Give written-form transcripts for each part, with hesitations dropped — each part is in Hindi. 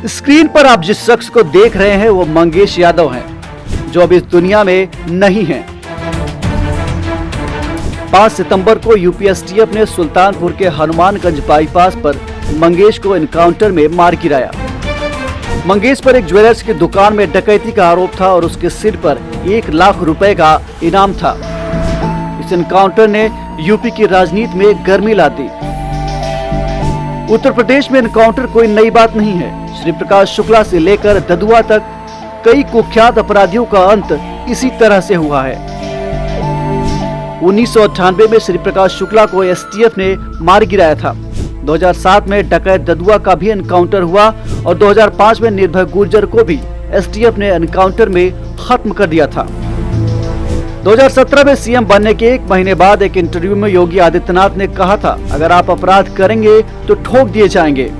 स्क्रीन पर आप जिस शख्स को देख रहे हैं वो मंगेश यादव हैं, जो अब इस दुनिया में नहीं हैं। 5 सितंबर को यूपीएसटीएफ ने सुल्तानपुर के हनुमानगंज बाईपास पर मंगेश को एनकाउंटर में मार गिराया। मंगेश पर एक ज्वेलर्स की दुकान में डकैती का आरोप था और उसके सिर पर 1 लाख रुपए का इनाम था। इस एनकाउंटर ने यूपी की राजनीति में गर्मी ला दी। उत्तर प्रदेश में एनकाउंटर कोई नई बात नहीं है। श्री प्रकाश शुक्ला से लेकर ददुआ तक कई कुख्यात अपराधियों का अंत इसी तरह से हुआ है। 1998 में श्री प्रकाश शुक्ला को एसटीएफ ने मार गिराया था। 2007 में डकैत ददुआ का भी एनकाउंटर हुआ और 2005 में निर्भय गुर्जर को भी एसटीएफ ने एनकाउंटर में खत्म कर दिया था। 2017 में सीएम बनने के 1 महीने बाद एक इंटरव्यू में योगी आदित्यनाथ ने कहा था, अगर आप अपराध करेंगे तो ठोक दिए जाएंगे।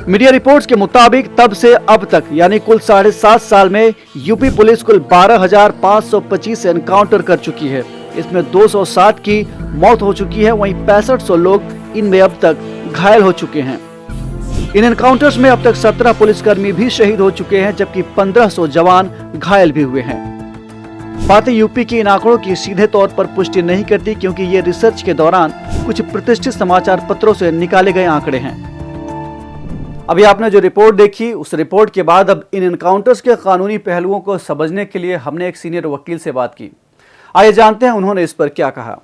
मीडिया रिपोर्ट्स के मुताबिक तब से अब तक यानी कुल 7.5 साल में यूपी पुलिस कुल 12,525 एनकाउंटर कर चुकी है। इसमें 260 की मौत हो चुकी है, वहीं 6500 लोग इनमें अब तक घायल हो चुके हैं। इन एनकाउंटर्स में अब तक 17 पुलिसकर्मी भी शहीद हो चुके हैं, जबकि 1500 जवान घायल भी हुए हैं। बातें यूपी के इन आंकड़ों की सीधे तौर पर पुष्टि नहीं करती, क्योंकि ये रिसर्च के दौरान कुछ प्रतिष्ठित समाचार पत्रों से निकाले गए आंकड़े हैं। अभी आपने जो रिपोर्ट देखी, उस रिपोर्ट के बाद अब इन एनकाउंटर्स के कानूनी पहलुओं को समझने के लिए हमने एक सीनियर वकील से बात की। आइए जानते हैं उन्होंने इस पर क्या कहा।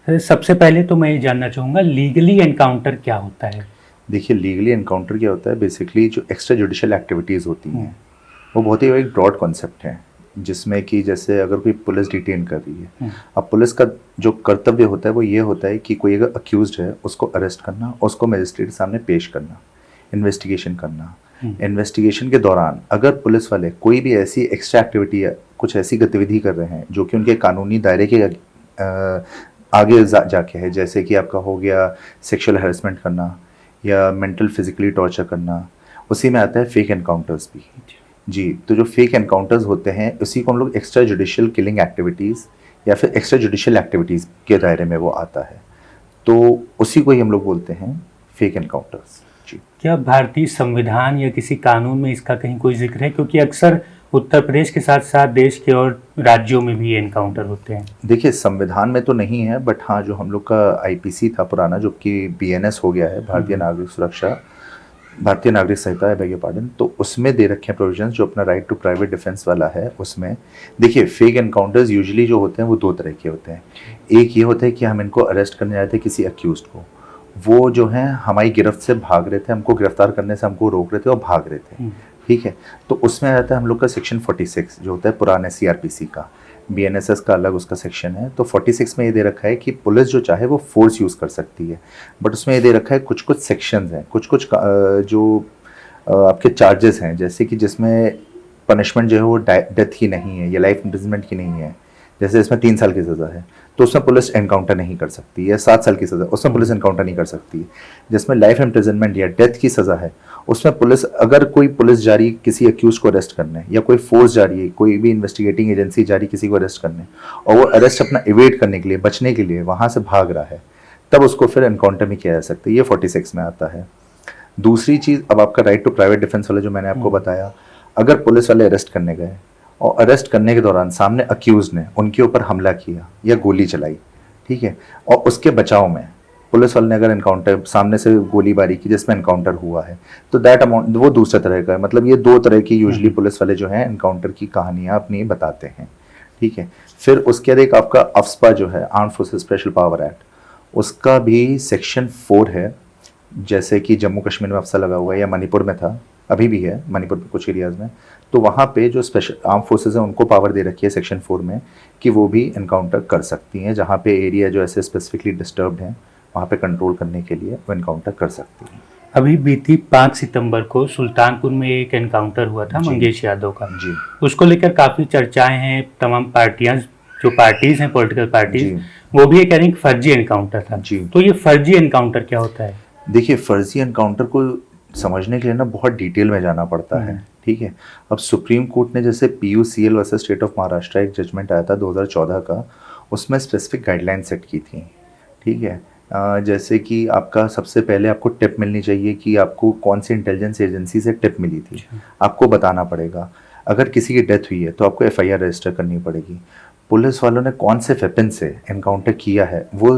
सबसे पहले तो मैं ये जानना चाहूँगा, लीगली एनकाउंटर क्या होता है? देखिए, लीगली एनकाउंटर क्या होता है, बेसिकली जो एक्स्ट्रा जुडिशियल एक्टिविटीज़ होती हैं वो बहुत ही एक ब्रॉड कॉन्सेप्ट है, जिसमें कि जैसे अगर कोई पुलिस डिटेन कर रही है, अब पुलिस का जो कर्तव्य होता है वो ये होता है कि कोई अगर अक्यूज्ड है उसको अरेस्ट करना, उसको मजिस्ट्रेट के सामने पेश करना, इन्वेस्टिगेशन करना। इन्वेस्टिगेशन के दौरान अगर पुलिस वाले कोई भी ऐसी एक्स्ट्रा एक्टिविटी या कुछ ऐसी गतिविधि कर रहे हैं जो कि उनके कानूनी दायरे के आगे जाके है, जैसे कि आपका हो गया सेक्सुअल हैरेसमेंट करना या मेंटल फिजिकली टॉर्चर करना, उसी में आता है फेक एनकाउंटर्स भी जी। तो जो फेक एनकाउंटर्स होते हैं उसी को हम लोग एक्स्ट्रा जुडिशियल किलिंग एक्टिविटीज़ या फिर एक्स्ट्रा जुडिशियल एक्टिविटीज़ के दायरे में वो आता है, तो उसी को ही हम लोग बोलते हैं फेक एनकाउंटर्स। क्या भारतीय संविधान या किसी कानून में इसका कहीं कोई जिक्र है? क्योंकि अक्सर उत्तर प्रदेश के साथ साथ देश के और राज्यों में भी एनकाउंटर होते हैं। देखिए, संविधान में तो नहीं है, बट हाँ जो हम लोग का आईपीसी था पुराना, जो कि बीएनएस हो गया है, भारतीय नागरिक सुरक्षा, भारतीय नागरिक संहिता है, बेग पार्डन, तो उसमें दे रखे हैं प्रोविजंस जो अपना राइट टू प्राइवेट डिफेंस वाला है। उसमें देखिए, फेक एनकाउंटर्स यूजुअली जो होते हैं वो 2 तरह के होते हैं। एक ये होता है कि हम इनको अरेस्ट करने जाते हैं किसी अक्यूज्ड को, वो जो हैं हमारी गिरफ्त से भाग रहे थे, हमको गिरफ्तार करने से हमको रोक रहे थे और भाग रहे थे, ठीक है। तो उसमें आ जाता है हम लोग का सेक्शन 46 जो होता है पुराने सीआरपीसी का, बीएनएसएस का अलग उसका सेक्शन है। तो 46 में ये दे रखा है कि पुलिस जो चाहे वो फोर्स यूज़ कर सकती है, बट उसमें ये दे रखा है कुछ कुछ सेक्शंस हैं, कुछ कुछ जो आपके चार्जेस हैं, जैसे कि जिसमें पनिशमेंट जो है वो डेथ की नहीं है या लाइफ इम्प्रिजनमेंट की नहीं है। जैसे इसमें 3 साल की सज़ा है तो उसमें पुलिस एनकाउंटर नहीं कर सकती, या 7 साल की सज़ा उसमें पुलिस एनकाउंटर नहीं कर सकती। जिसमें लाइफ इम्प्रिजनमेंट या डेथ की सज़ा है उसमें पुलिस, अगर कोई पुलिस जा रही किसी अक्यूज को अरेस्ट करने या कोई फोर्स जा रही है, कोई भी इन्वेस्टिगेटिंग एजेंसी जा रही किसी को अरेस्ट करने और वो अरेस्ट अपना इवेट करने के लिए, बचने के लिए वहाँ से भाग रहा है, तब उसको फिर एनकाउंटर में किया जा सकता है। ये 46 में आता है। दूसरी चीज़, अब आपका राइट टू प्राइवेट डिफेंस वाला जो मैंने आपको बताया, अगर पुलिस वाले अरेस्ट करने गए और अरेस्ट करने के दौरान सामने अक्यूज ने उनके ऊपर हमला किया या गोली चलाई, ठीक है, और उसके बचाव में पुलिस वाले ने अगर एनकाउंटर सामने से गोलीबारी की जिसमें एनकाउंटर हुआ है, तो दैट अमाउंट वो दूसरे तरह का है। मतलब ये 2 तरह की यूजुअली पुलिस वाले जो हैं एनकाउंटर की कहानियाँ अपनी बताते हैं, ठीक है। फिर उसके बाद एक आपका अफ्स्पा जो है, armed forces special power act, उसका भी सेक्शन 4 है। जैसे कि जम्मू कश्मीर में अफ्सा लगा हुआ है या मणिपुर में था, अभी भी है मणिपुर में कुछ एरियाज़ में, तो वहाँ पे जो स्पेशल आर्म फोर्सेस हैं उनको पावर दे रखी है सेक्शन 4 में कि वो भी एनकाउंटर कर सकती हैं। जहाँ पे एरिया जो ऐसे स्पेसिफिकली डिस्टर्ब्ड हैं वहाँ पे कंट्रोल करने के लिए वो एनकाउंटर कर सकती हैं। अभी बीती 5 सितंबर को सुल्तानपुर में एक एनकाउंटर हुआ था मंगेश यादव का जी। उसको लेकर काफ़ी चर्चाएं हैं, तमाम पार्टियां, जो पार्टीज़ हैं, पॉलिटिकल पार्टीज, वो भी ये कह रही हैं कि फर्जी एनकाउंटर था जी। तो ये फर्जी एनकाउंटर क्या होता है? देखिए, फर्जी एनकाउंटर को समझने के लिए ना बहुत डिटेल में जाना पड़ता है, ठीक है। अब सुप्रीम कोर्ट ने जैसे PUCL versus state of Maharashtra एक जजमेंट आया था 2014 का, उसमें स्पेसिफिक गाइडलाइन सेट की थी, ठीक है, जैसे कि आपका सबसे पहले आपको टिप मिलनी चाहिए कि आपको कौन सी इंटेलिजेंस एजेंसी से टिप मिली थी, आपको बताना पड़ेगा। अगर किसी की डेथ हुई है तो आपको एफआईआर रजिस्टर करनी पड़ेगी। पुलिस वालों ने कौन से वेपन से एनकाउंटर किया है वो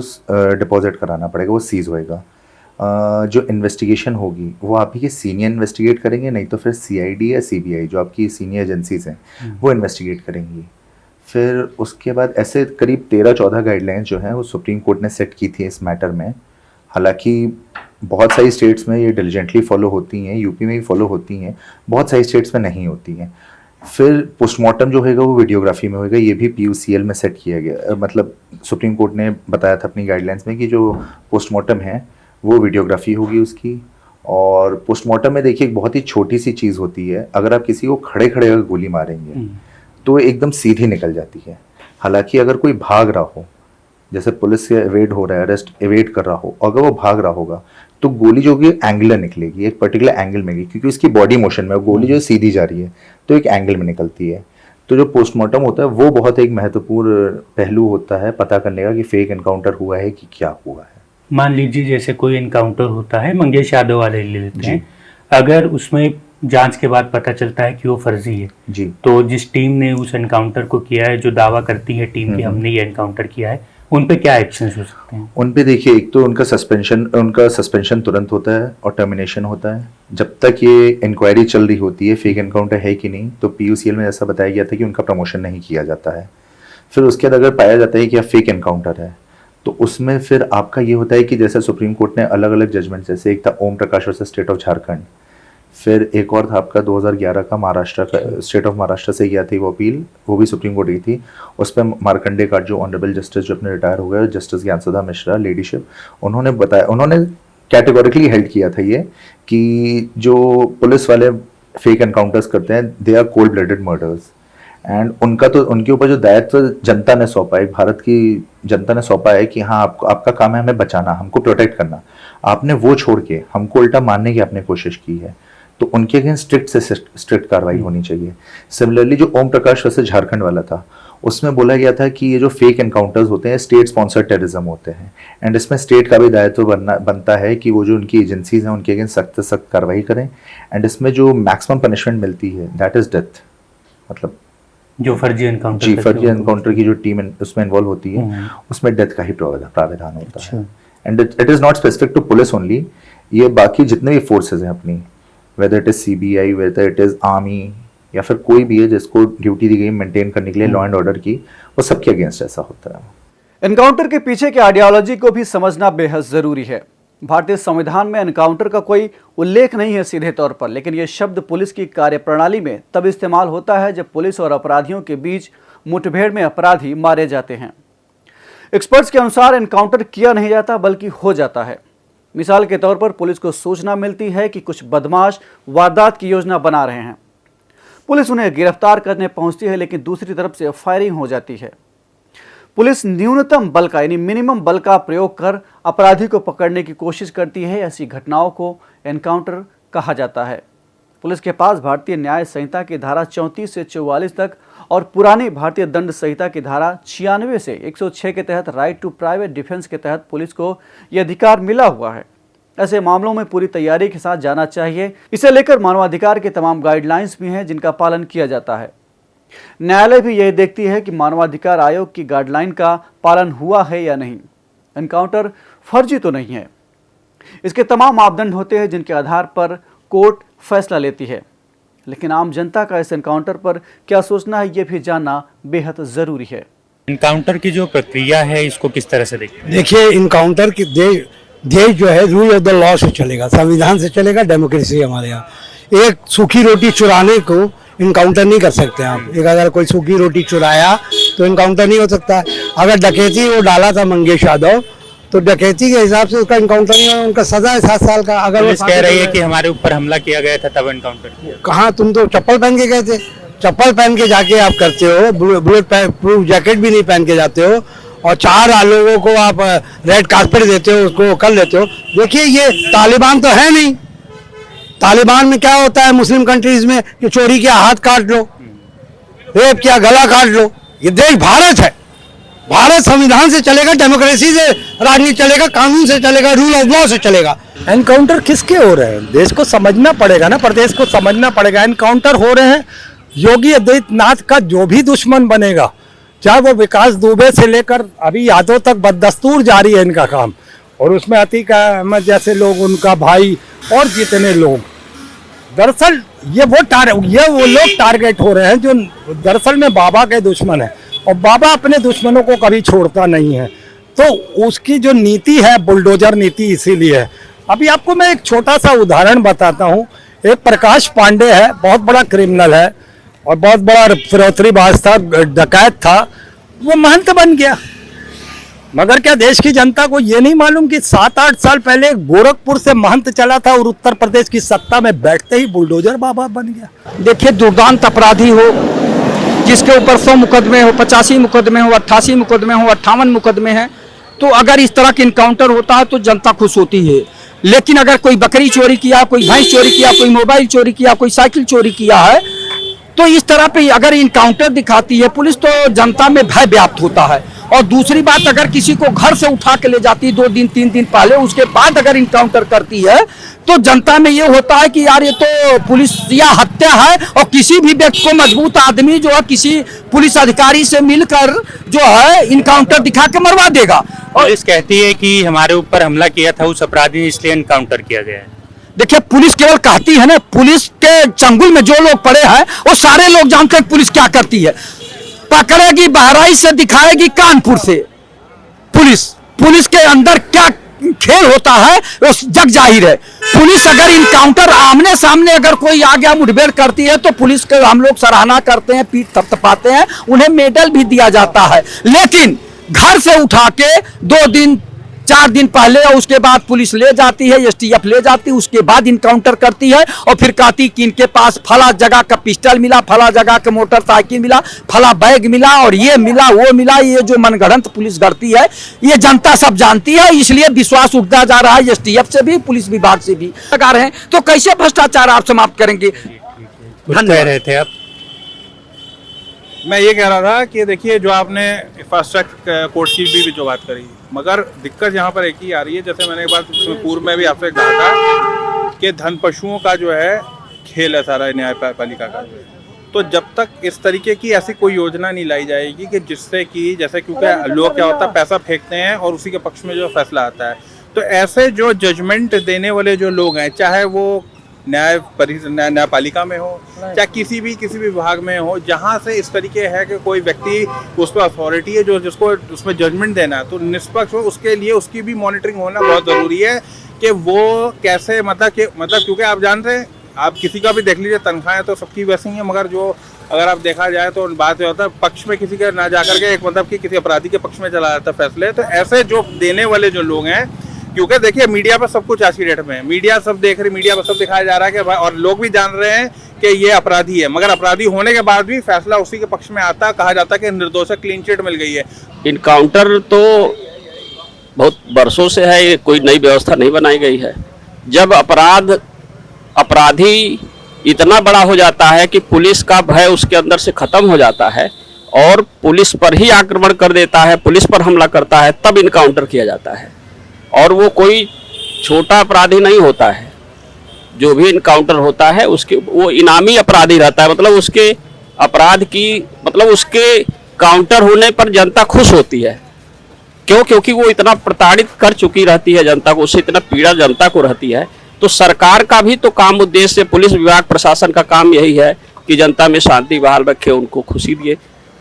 डिपॉजिट कराना पड़ेगा, वो सीज होएगा। जो इन्वेस्टिगेशन होगी वो आप ही के सीनियर इन्वेस्टिगेट करेंगे, नहीं तो फिर सीआईडी या सीबीआई जो आपकी सीनियर एजेंसीज हैं वो इन्वेस्टिगेट करेंगी। फिर उसके बाद ऐसे करीब 13-14 गाइडलाइंस जो हैं वो सुप्रीम कोर्ट ने सेट की थी इस मैटर में। हालांकि बहुत सारी स्टेट्स में ये डिलीजेंटली फॉलो होती हैं, यूपी में भी फॉलो होती हैं, बहुत सारी स्टेट्स में नहीं होती हैं। फिर पोस्टमार्टम जो होगा वो वीडियोग्राफी में होगा, ये भी पीयूसीएल में सेट किया गया। मतलब सुप्रीम कोर्ट ने बताया था अपनी गाइडलाइंस में कि जो पोस्टमार्टम है वो वीडियोग्राफी होगी उसकी। और पोस्टमार्टम में देखिए एक बहुत ही छोटी सी चीज़ होती है, अगर आप किसी को खड़े खड़े अगर गोली मारेंगे तो एकदम सीधी निकल जाती है। हालांकि अगर कोई भाग रहा हो, जैसे पुलिस से एवेड हो रहा है, अरेस्ट एवेड कर रहा हो, अगर वो भाग रहा होगा तो गोली जो कि एंगुलर निकलेगी, एक पर्टिकुलर एंगल में, क्योंकि उसकी बॉडी मोशन में गोली जो सीधी जा रही है तो एक एंगल में निकलती है। तो जो पोस्टमार्टम होता है वो बहुत एक महत्वपूर्ण पहलू होता है पता करने का कि फेक एनकाउंटर हुआ है कि क्या हुआ है। मान लीजिए जैसे कोई एनकाउंटर होता है, मंगेश यादव वाले ले लेते हैं, अगर उसमें जांच के बाद पता चलता है कि वो फर्जी है जी, तो जिस टीम ने उस एनकाउंटर को किया है, जो दावा करती है टीम कि हमने ये एनकाउंटर किया है, उन पे क्या एक्शन हो सकते हैं? उन पे देखिए एक तो उनका सस्पेंशन तुरंत होता है और टर्मिनेशन होता है। जब तक ये इंक्वायरी चल रही होती है फेक एनकाउंटर है कि नहीं, तो पीयूसीएल में ऐसा बताया गया था कि उनका प्रमोशन नहीं किया जाता है। फिर उसके बाद अगर पाया जाता है कि यह फेक एनकाउंटर है तो उसमें फिर आपका ये होता है कि जैसे सुप्रीम कोर्ट ने अलग अलग जजमेंट, जैसे एक था Om Prakash versus state of Jharkhand, फिर एक और था आपका 2011 का महाराष्ट्र का, स्टेट ऑफ महाराष्ट्र से गया थी वो अपील, वो भी सुप्रीम कोर्ट गई थी। उस पर मार्कंडे का जो ऑनरेबल जस्टिस जो अपने रिटायर हो गए, जस्टिस ज्ञानसुधा मिश्रा लेडीशिप, उन्होंने बताया, उन्होंने कैटेगोरिकली हेल्ड किया था ये कि जो पुलिस वाले फेक एनकाउंटर्स करते हैं they are cold blooded murders. And उनका तो उनके ऊपर जो दायित्व जनता ने सौंपा है, भारत की जनता ने सौंपा है कि हाँ आपको, आपका काम है हमें बचाना, हमको प्रोटेक्ट करना, आपने वो छोड़ के हमको उल्टा मारने की आपने कोशिश की है, तो उनके अगेंस्ट स्ट्रिक्ट से स्ट्रिक्ट कार्रवाई होनी चाहिए। सिमिलरली जो ओम प्रकाश वैसे झारखंड वाला था, उसमें बोला गया था कि ये जो फेक एनकाउंटर्स होते हैं स्टेट स्पॉन्सर्ड टेररिज्म होते हैं, एंड इसमें स्टेट का भी दायित्व बनता है कि वो जो उनकी एजेंसीज हैं उनके अगेंस्ट सख्त से सख्त कार्रवाई करें। एंड इसमें जो मैक्सिमम पनिशमेंट मिलती है दैट इज डेथ। मतलब जो फर्जी एनकाउंटर, जी, फर्जी एनकाउंटर की जो टीम उसमें इन्वॉल्व होती है उसमें डेथ का ही प्रावधान होता है। And it is not specific to police only, ये बाकी जितने भी फोर्सेज हैं अपनी, whether it is CBI, whether it is army या फिर कोई भी है जिसको ड्यूटी दी गई मेंटेन करने के लिए लॉ एंड ऑर्डर की, वो सबके अगेंस्ट ऐसा होता है। एनकाउंटर के पीछे के आइडियोलॉजी को भी समझना बेहद जरूरी है। भारतीय संविधान में एनकाउंटर का कोई उल्लेख नहीं है सीधे तौर पर, लेकिन यह शब्द पुलिस की कार्यप्रणाली में तब इस्तेमाल होता है जब पुलिस और अपराधियों के बीच मुठभेड़ में अपराधी मारे जाते हैं। एक्सपर्ट्स के अनुसार एनकाउंटर किया नहीं जाता बल्कि हो जाता है। मिसाल के तौर पर पुलिस को सूचना मिलती है कि कुछ बदमाश वारदात की योजना बना रहे हैं, पुलिस उन्हें गिरफ्तार करने पहुंचती है, लेकिन दूसरी तरफ से फायरिंग हो जाती है। पुलिस न्यूनतम बल का यानी मिनिमम बल का प्रयोग कर अपराधी को पकड़ने की कोशिश करती है। ऐसी घटनाओं को एनकाउंटर कहा जाता है। पुलिस के पास भारतीय न्याय संहिता की धारा 34 से 44 तक और पुरानी भारतीय दंड संहिता की धारा 96 से 106 के तहत राइट टू प्राइवेट डिफेंस के तहत पुलिस को यह अधिकार मिला हुआ है। ऐसे मामलों में पूरी तैयारी के साथ जाना चाहिए। इसे लेकर मानवाधिकार के तमाम गाइडलाइंस भी हैं जिनका पालन किया जाता है। न्यायालय भी यह देखती है कि मानवाधिकार आयोग की गाइडलाइन का पालन हुआ है या नहीं। एनकाउंटर फर्जी तो नहीं है। इसके तमाम मापदंड होते हैं जिनके आधार पर कोर्ट फैसला लेती है, लेकिन आम जनता का इस एनकाउंटर पर क्या सोचना है ये भी जानना बेहद जरूरी है। एनकाउंटर की जो प्रक्रिया है इसको किस तरह से देखते हैं? देखिए, इनकाउंटर की देश जो है रूल ऑफ द लॉ से चलेगा, संविधान से चलेगा, डेमोक्रेसी हमारे यहाँ। एक सूखी रोटी चुराने को इनकाउंटर नहीं कर सकते आप। एक अगर कोई सूखी रोटी चुराया तो इनकाउंटर नहीं हो सकता। अगर डकैती वो डाला था मंगेश यादव तो डकैती के हिसाब से उसका इनकाउंटर नहीं होगा, उनका सजा है 7 साल का। अगर वो कह रही है कि हमारे ऊपर हमला किया गया था तब एनकाउंटर किया। कहाँ, तुम तो चप्पल पहन के गए थे, चप्पल पहन के जाके आप करते हो, बुलेट प्रूफ जैकेट भी नहीं पहन के जाते हो और 4 लोगों को आप रेड कार्पेट देते हो, उसको कर लेते हो। देखिए, ये तालिबान तो है नहीं। तालिबान में क्या होता है मुस्लिम कंट्रीज में कि चोरी किया हाथ काट लो, रेप किया गला काट लो। ये देश भारत है, भारत संविधान से चलेगा, डेमोक्रेसी से राजनीति चलेगा, कानून से चलेगा, रूल ऑफ लॉ से चलेगा। एनकाउंटर किसके हो रहे हैं? देश को समझना पड़ेगा ना, प्रदेश को समझना पड़ेगा। एनकाउंटर हो रहे हैं, योगी आदित्यनाथ का जो भी दुश्मन बनेगा, चाहे वो विकास दुबे से लेकर अभी यादव तक, बददस्तूर जारी है इनका काम। और उसमें अतीक अहमद जैसे लोग, उनका भाई और जितने लोग, दरअसल ये वो लोग टारगेट हो रहे हैं जो दरअसल में बाबा के दुश्मन है। और बाबा अपने दुश्मनों को कभी छोड़ता नहीं है, तो उसकी जो नीति है बुलडोजर नीति इसीलिए है। अभी आपको मैं एक छोटा सा उदाहरण बताता हूँ। एक प्रकाश पांडे है, बहुत बड़ा क्रिमिनल है और बहुत बड़ा फिरौतरीबाज था, डकैत था, वो महंत बन गया। मगर क्या देश की जनता को ये नहीं मालूम कि 7-8 साल पहले गोरखपुर से महंत चला था और उत्तर प्रदेश की सत्ता में बैठते ही बुलडोजर बाबा बन गया। देखिए, दुर्दांत अपराधी हो, जिसके ऊपर 100 मुकदमे हो, 85 मुकदमे हो, 88 मुकदमे हो, 58 मुकदमे हैं, तो अगर इस तरह के इनकाउंटर होता है तो जनता खुश होती है। लेकिन अगर कोई बकरी चोरी किया, कोई भैंस चोरी किया, कोई मोबाइल चोरी किया, कोई साइकिल चोरी किया है, तो इस तरह पे अगर इनकाउंटर दिखाती है पुलिस, तो जनता में भय व्याप्त होता है। और दूसरी बात, अगर किसी को घर से उठा के ले जाती है 2 दिन 3 दिन पहले, उसके बाद अगर इनकाउंटर करती है, तो जनता में ये होता है कि यार ये तो पुलिस या हत्या है। और किसी भी व्यक्ति को, मजबूत आदमी जो है, किसी पुलिस अधिकारी से मिलकर जो है इनकाउंटर दिखा के मरवा देगा। और पुलिस कहती है कि हमारे ऊपर हमला किया था उस अपराधी ने, इसलिए इनकाउंटर किया गया है। देखिए, पुलिस केवल कहती है ना, पुलिस के चंगुल में जो लोग पड़े हैं वो सारे लोग जानते हैं पुलिस क्या करती है। पकड़ेगी बहराइच से, दिखाएगी कानपुर से। पुलिस के अंदर क्या खेल होता है वो जग जाहिर है। पुलिस अगर इनकाउंटर आमने सामने अगर कोई आ गया, मुठभेड़ करती है, तो पुलिस के हम लोग सराहना करते हैं, पीठ थपथपाते हैं, उन्हें मेडल भी दिया जाता है। लेकिन घर से उठा के 2 दिन 4 दिन पहले और उसके बाद पुलिस ले जाती है, एसटीएफ ले जाती है, उसके बाद इनकाउंटर करती है और फिर कहती कि इनके पास फला जगह का पिस्टल मिला, फला जगह का मोटरसाइकिल मिला, फला बैग मिला और ये मिला वो मिला। ये जो मनगढ़ंत पुलिस करती है, ये जनता सब जानती है, इसलिए विश्वास उठता जा रहा है एसटीएफ से भी, पुलिस विभाग से भी। लगा रहे हैं तो कैसे भ्रष्टाचार आप समाप्त करेंगे? कुछ कह रहे थे आप? मैं ये कह रहा था कि देखिए, जो आपने फास्ट ट्रैक कोर्ट की भी जो बात करी, मगर दिक्कत यहाँ पर एक ही आ रही है। जैसे मैंने एक बार पूर्व में भी आपसे कहा था कि धन पशुओं का जो है खेल है सारा न्यायपालिका का। तो जब तक इस तरीके की ऐसी कोई योजना नहीं लाई जाएगी कि जिससे कि जैसे, क्योंकि लोग क्या होता है पैसा फेंकते हैं और उसी के पक्ष में जो फैसला आता है, तो ऐसे जो जजमेंट देने वाले जो लोग हैं, चाहे वो न्यायपालिका में हो, चाहे किसी भी विभाग में हो, जहाँ से इस तरीके है कि कोई व्यक्ति उस पर अथॉरिटी है जो जिसको उसमें जजमेंट देना है, तो निष्पक्ष हो, उसके लिए उसकी भी मॉनिटरिंग होना बहुत ज़रूरी है कि वो कैसे, मतलब क्योंकि आप जानते हैं, आप किसी का भी देख लीजिए, तनख्वाहें तो सबकी वैसी ही है, मगर जो अगर आप देखा जाए तो बात ये होता है पक्ष में किसी का ना जाकर के एक मतलब कि किसी अपराधी के पक्ष में चला जाता है फैसले। तो ऐसे जो देने वाले जो लोग हैं, क्योंकि देखिए मीडिया पर सब कुछ आज की डेट में है, मीडिया सब देख रही, मीडिया पर सब दिखाया जा रहा है कि भाई, और लोग भी जान रहे हैं कि ये अपराधी है, मगर अपराधी होने के बाद भी फैसला उसी के पक्ष में आता, कहा जाता है कि निर्दोष क्लीन चिट मिल गई है। इनकाउंटर तो बहुत वर्षों से है, ये कोई नई व्यवस्था नहीं बनाई गई है। जब अपराधी इतना बड़ा हो जाता है कि पुलिस का भय उसके अंदर से खत्म हो जाता है और पुलिस पर ही आक्रमण कर देता है, पुलिस पर हमला करता है, तब इनकाउंटर किया जाता है। और वो कोई छोटा अपराधी नहीं होता है, जो भी इनकाउंटर होता है उसके वो इनामी अपराधी रहता है, मतलब उसके अपराध की, मतलब उसके काउंटर होने पर जनता खुश होती है। क्यों? क्योंकि वो इतना प्रताड़ित कर चुकी रहती है जनता को, उससे इतना पीड़ा जनता को रहती है। तो सरकार का भी तो काम, उद्देश्य, पुलिस विभाग प्रशासन का काम यही है कि जनता में शांति बहाल रखे, उनको खुशी दिए।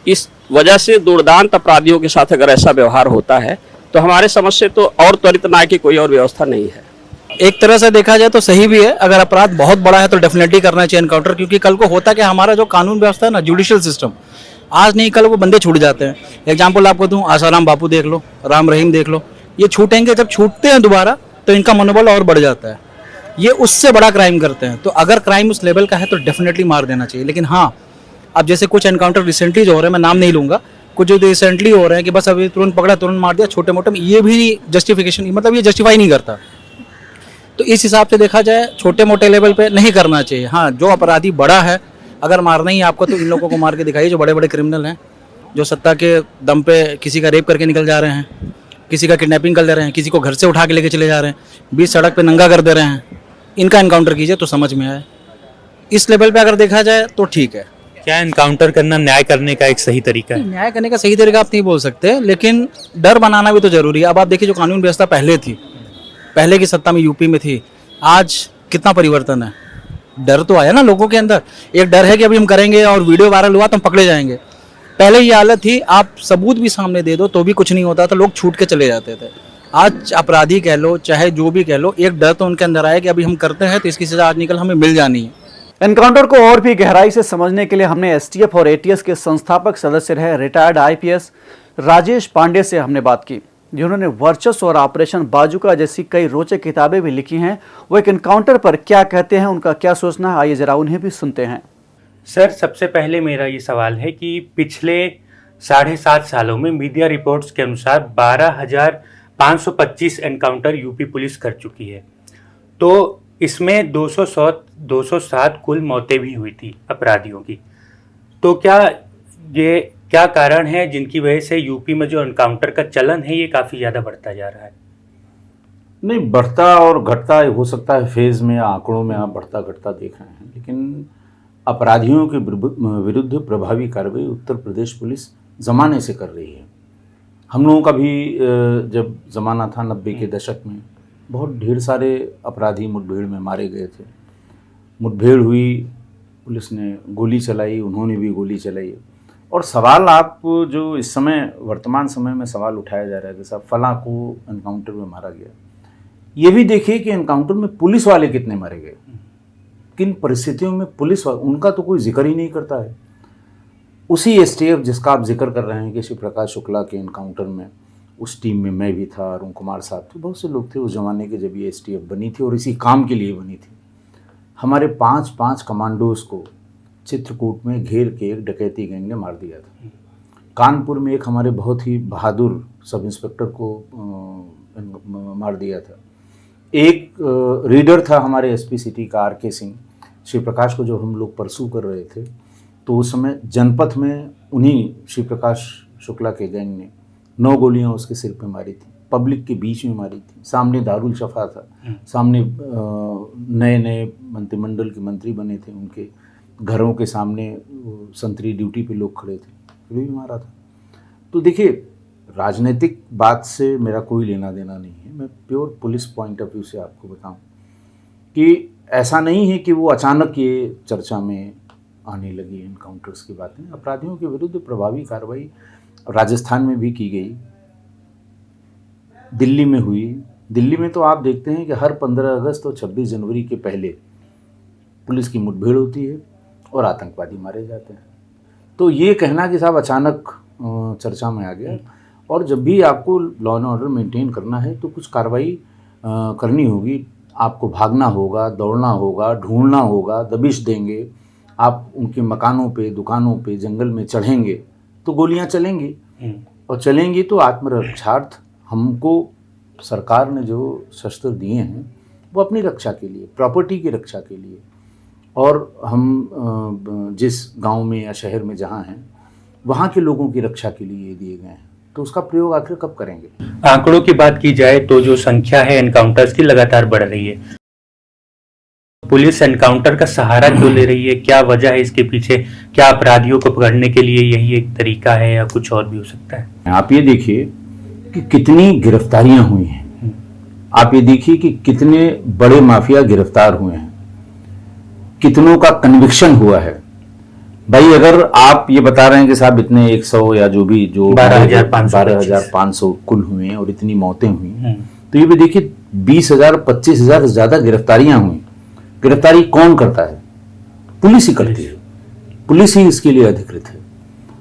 इस वजह से दुर्दांत अपराधियों के साथ अगर ऐसा व्यवहार होता है तो हमारे समझ से तो और त्वरित न्याय की कोई और व्यवस्था नहीं है। एक तरह से देखा जाए तो सही भी है, अगर अपराध बहुत बड़ा है तो डेफिनेटली करना चाहिए एनकाउंटर, क्योंकि कल को होता कि हमारा जो कानून व्यवस्था है ना, जुडिशियल सिस्टम, आज नहीं कल वो बंदे छूट जाते हैं। एग्जाम्पल आपको दूं, आसाराम बापू देख लो, राम रहीम देख लो, ये छूटेंगे, जब छूटते हैं दोबारा तो इनका मनोबल और बढ़ जाता है, ये उससे बड़ा क्राइम करते हैं। तो अगर क्राइम उस लेवल का है तो डेफिनेटली मार देना चाहिए। लेकिन हाँ, अब जैसे कुछ एनकाउंटर रिसेंटली जो हो रहे हैं, मैं नाम नहीं लूँगा, कुछ जो रिसेंटली हो रहे हैं कि बस अभी तुरंत पकड़ा तुरंत मार दिया, छोटे मोटे, ये भी जस्टिफिकेशन, मतलब ये जस्टिफाई नहीं करता। तो इस हिसाब से देखा जाए छोटे मोटे लेवल पे नहीं करना चाहिए। हाँ, जो अपराधी बड़ा है, अगर मारना ही आपको तो इन लोगों को मार के दिखाइए जो बड़े बड़े क्रिमिनल हैं, जो सत्ता के दम पे किसी का रेप करके निकल जा रहे हैं, किसी का किडनैपिंग कर ले रहे हैं, किसी को घर से उठा के लेके चले जा रहे हैं, बीच सड़क पे नंगा कर दे रहे हैं, इनका एनकाउंटर कीजिए तो समझ में आए। इस लेवल पे अगर देखा जाए तो ठीक है। क्या एनकाउंटर करना न्याय करने का एक सही तरीका है? न्याय करने का सही तरीका आप नहीं बोल सकते, लेकिन डर बनाना भी तो जरूरी है। अब आप देखिए जो कानून व्यवस्था पहले थी, पहले की सत्ता में यूपी में थी, आज कितना परिवर्तन है। डर तो आया ना लोगों के अंदर, एक डर है कि अभी हम करेंगे और वीडियो वायरल हुआ तो हम पकड़े जाएंगे। पहले ये हालत थी, आप सबूत भी सामने दे दो तो भी कुछ नहीं होता था, लोग छूट के चले जाते थे। आज अपराधी कह लो चाहे जो भी कह लो, एक डर तो उनके अंदर आया कि अभी हम करते हैं तो इसकी सजा आज निकल हमें मिल जानी है। एनकाउंटर को और भी गहराई से समझने के लिए हमने एसटीएफ और एटीएस के संस्थापक सदस्य रहे रिटायर्ड आईपीएस राजेश पांडे से हमने बात की, जिन्होंने वर्चस्व और ऑपरेशन बाजुका जैसी कई रोचक किताबें भी लिखी हैं। वो एक एनकाउंटर पर क्या कहते हैं, उनका क्या सोचना है, आइए जरा उन्हें भी सुनते हैं। सर, सबसे पहले मेरा ये सवाल है कि पिछले 7.5 सालों में मीडिया रिपोर्ट्स के अनुसार 12,525 एनकाउंटर यूपी पुलिस कर चुकी है, तो इसमें 207 कुल मौतें भी हुई थी अपराधियों की। तो क्या कारण है जिनकी वजह से यूपी में जो एनकाउंटर का चलन है ये काफ़ी ज़्यादा बढ़ता जा रहा है? नहीं, बढ़ता और घटता हो सकता है, फेज़ में या आंकड़ों में आप बढ़ता घटता देख रहे हैं, लेकिन अपराधियों के विरुद्ध प्रभावी कार्रवाई उत्तर प्रदेश पुलिस ज़माने से कर रही है। हम लोगों का भी जब ज़माना था 90 के दशक में, बहुत ढेर सारे अपराधी मुठभेड़ में मारे गए थे। मुठभेड़ हुई, पुलिस ने गोली चलाई, उन्होंने भी गोली चलाई। और सवाल आप जो इस समय वर्तमान समय में सवाल उठाया जा रहा है कि साहब फलां को एनकाउंटर में मारा गया, ये भी देखिए कि एनकाउंटर में पुलिस वाले कितने मारे गए, किन परिस्थितियों में पुलिस वाले, उनका तो कोई जिक्र ही नहीं करता है। उसी एसटीएफ जिसका आप जिक्र कर रहे हैं कि श्री प्रकाश शुक्ला के एनकाउंटर में, उस टीम में मैं भी था, अरुण कुमार साहब थे, बहुत से लोग थे उस ज़माने के जब ये एसटीएफ बनी थी और इसी काम के लिए बनी थी। हमारे 5 कमांडोज को चित्रकूट में घेर के एक डकैती गैंग ने मार दिया था। कानपुर में एक हमारे बहुत ही बहादुर सब इंस्पेक्टर को मार दिया था। एक रीडर था हमारे एसपी सिटी का आर के सिंह, श्री प्रकाश को जो हम लोग परसू कर रहे थे, तो उस समय जनपथ में उन्हीं श्री प्रकाश शुक्ला के गैंग ने 9 गोलियां उसके सिर पे मारी थी, पब्लिक के बीच में मारी थी। सामने दारुल शफा था, सामने नए नए मंत्रिमंडल के मंत्री बने थे, उनके घरों के सामने संतरी ड्यूटी पे लोग खड़े थे, फिर भी मारा था। तो देखिए, राजनीतिक बात से मेरा कोई लेना देना नहीं है, मैं pure police point of view से आपको बताऊं कि ऐसा नहीं है कि वो अचानक ये चर्चा में आने लगी एनकाउंटर्स की बातें। अपराधियों के विरुद्ध प्रभावी कार्रवाई राजस्थान में भी की गई, दिल्ली में हुई। दिल्ली में तो आप देखते हैं कि हर 15 अगस्त और 26 जनवरी के पहले पुलिस की मुठभेड़ होती है और आतंकवादी मारे जाते हैं। तो ये कहना कि साहब अचानक चर्चा में आ गया, और जब भी आपको लॉ एंड ऑर्डर मेंटेन करना है तो कुछ कार्रवाई करनी होगी, आपको भागना होगा, दौड़ना होगा, ढूंढना होगा, दबिश देंगे, आप उनके मकानों पे, दुकानों पे, जंगल में चढ़ेंगे तो गोलियां चलेंगी, और चलेंगी तो आत्मरक्षार्थ हमको सरकार ने जो शस्त्र दिए हैं वो अपनी रक्षा के लिए, प्रॉपर्टी की रक्षा के लिए, और हम जिस गांव में या शहर में जहां हैं वहां के लोगों की रक्षा के लिए ये दिए गए हैं, तो उसका प्रयोग आखिर कब करेंगे? आंकड़ों की बात की जाए तो जो संख्या है एनकाउंटर्स की लगातार बढ़ रही है। पुलिस एनकाउंटर का सहारा क्यों ले रही है? क्या वजह है इसके पीछे? क्या अपराधियों को पकड़ने के लिए यही एक तरीका है या कुछ और भी हो सकता है? आप ये देखिए कि कितनी गिरफ्तारियां हुई हैं, आप ये देखिए कि कितने बड़े माफिया गिरफ्तार हुए हैं, कितनों का कन्विक्शन हुआ है। भाई अगर आप ये बता रहे हैं कि साहब इतने 100 या जो 12,500 कुल हुए हैं और इतनी मौतें हुई, तो ये भी देखिए 20,000 25,000 से ज्यादा गिरफ्तारियां हुई। गिरफ्तारी कौन करता है? पुलिस ही करती है, पुलिस ही इसके लिए अधिकृत है।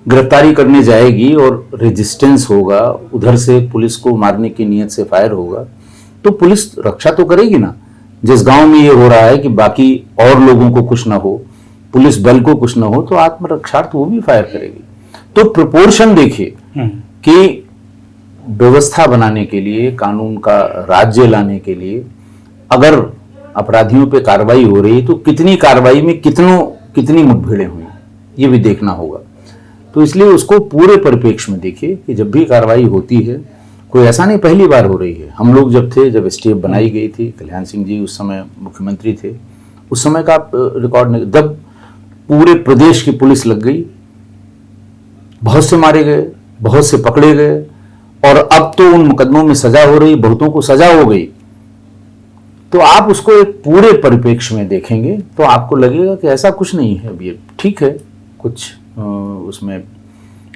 गिरफ्तारी करने जाएगी और रेजिस्टेंस होगा, उधर से पुलिस को मारने की नीयत से फायर होगा, तो पुलिस रक्षा तो करेगी ना। जिस गांव में ये हो रहा है कि बाकी और लोगों को कुछ ना हो, पुलिस बल को कुछ ना हो, तो आत्मरक्षार्थ वो भी फायर करेगी। तो प्रोपोर्शन देखिए कि व्यवस्था बनाने के लिए, कानून का राज्य लाने के लिए अगर अपराधियों पे कार्रवाई हो रही है तो कितनी कार्रवाई में कितनी मुठभेड़ें हुई, ये भी देखना होगा। तो इसलिए उसको पूरे परिप्रेक्ष्य में देखिए कि जब भी कार्रवाई होती है, कोई ऐसा नहीं पहली बार हो रही है। हम लोग जब थे, जब एसटीएफ बनाई गई थी, कल्याण सिंह जी उस समय मुख्यमंत्री थे, उस समय का रिकॉर्ड नहीं, जब पूरे प्रदेश की पुलिस लग गई, बहुत से मारे गए, बहुत से पकड़े गए, और अब तो उन मुकदमों में सजा हो रही, बहुतों को सजा हो गई। तो आप उसको एक पूरे परिप्रेक्ष्य में देखेंगे तो आपको लगेगा कि ऐसा कुछ नहीं है। अब ये ठीक है, कुछ उसमें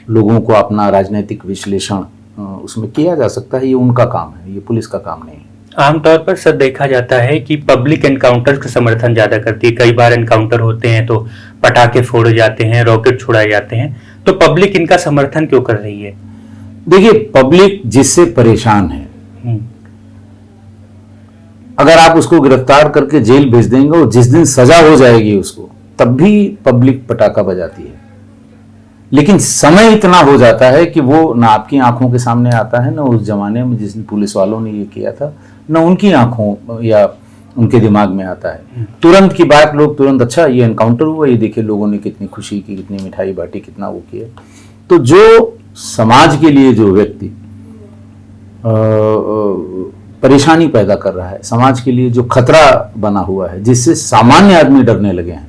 लोगों को अपना राजनीतिक विश्लेषण उसमें किया जा सकता है, ये उनका काम है, ये पुलिस का काम नहीं है। आमतौर पर सर देखा जाता है कि पब्लिक एनकाउंटर का समर्थन ज्यादा करती है। कई बार एनकाउंटर होते हैं तो पटाखे फोड़े जाते हैं, रॉकेट छुड़ाए जाते हैं, तो पब्लिक इनका समर्थन क्यों कर रही है? देखिए, पब्लिक जिससे परेशान है, अगर आप उसको गिरफ्तार करके जेल भेज देंगे और जिस दिन सजा हो जाएगी उसको, तब भी पब्लिक पटाखा बजाती है। लेकिन समय इतना हो जाता है कि वो ना आपकी आंखों के सामने आता है, ना उस जमाने में जिस दिन पुलिस वालों ने ये किया था, ना उनकी आंखों या उनके दिमाग में आता है। तुरंत की बात, लोग तुरंत, अच्छा ये एनकाउंटर हुआ, ये देखिए लोगों ने कितनी खुशी की, कितनी मिठाई बांटी, कितना वो किया। तो जो समाज के लिए जो व्यक्ति परेशानी पैदा कर रहा है, समाज के लिए जो खतरा बना हुआ है, जिससे सामान्य आदमी डरने लगे हैं,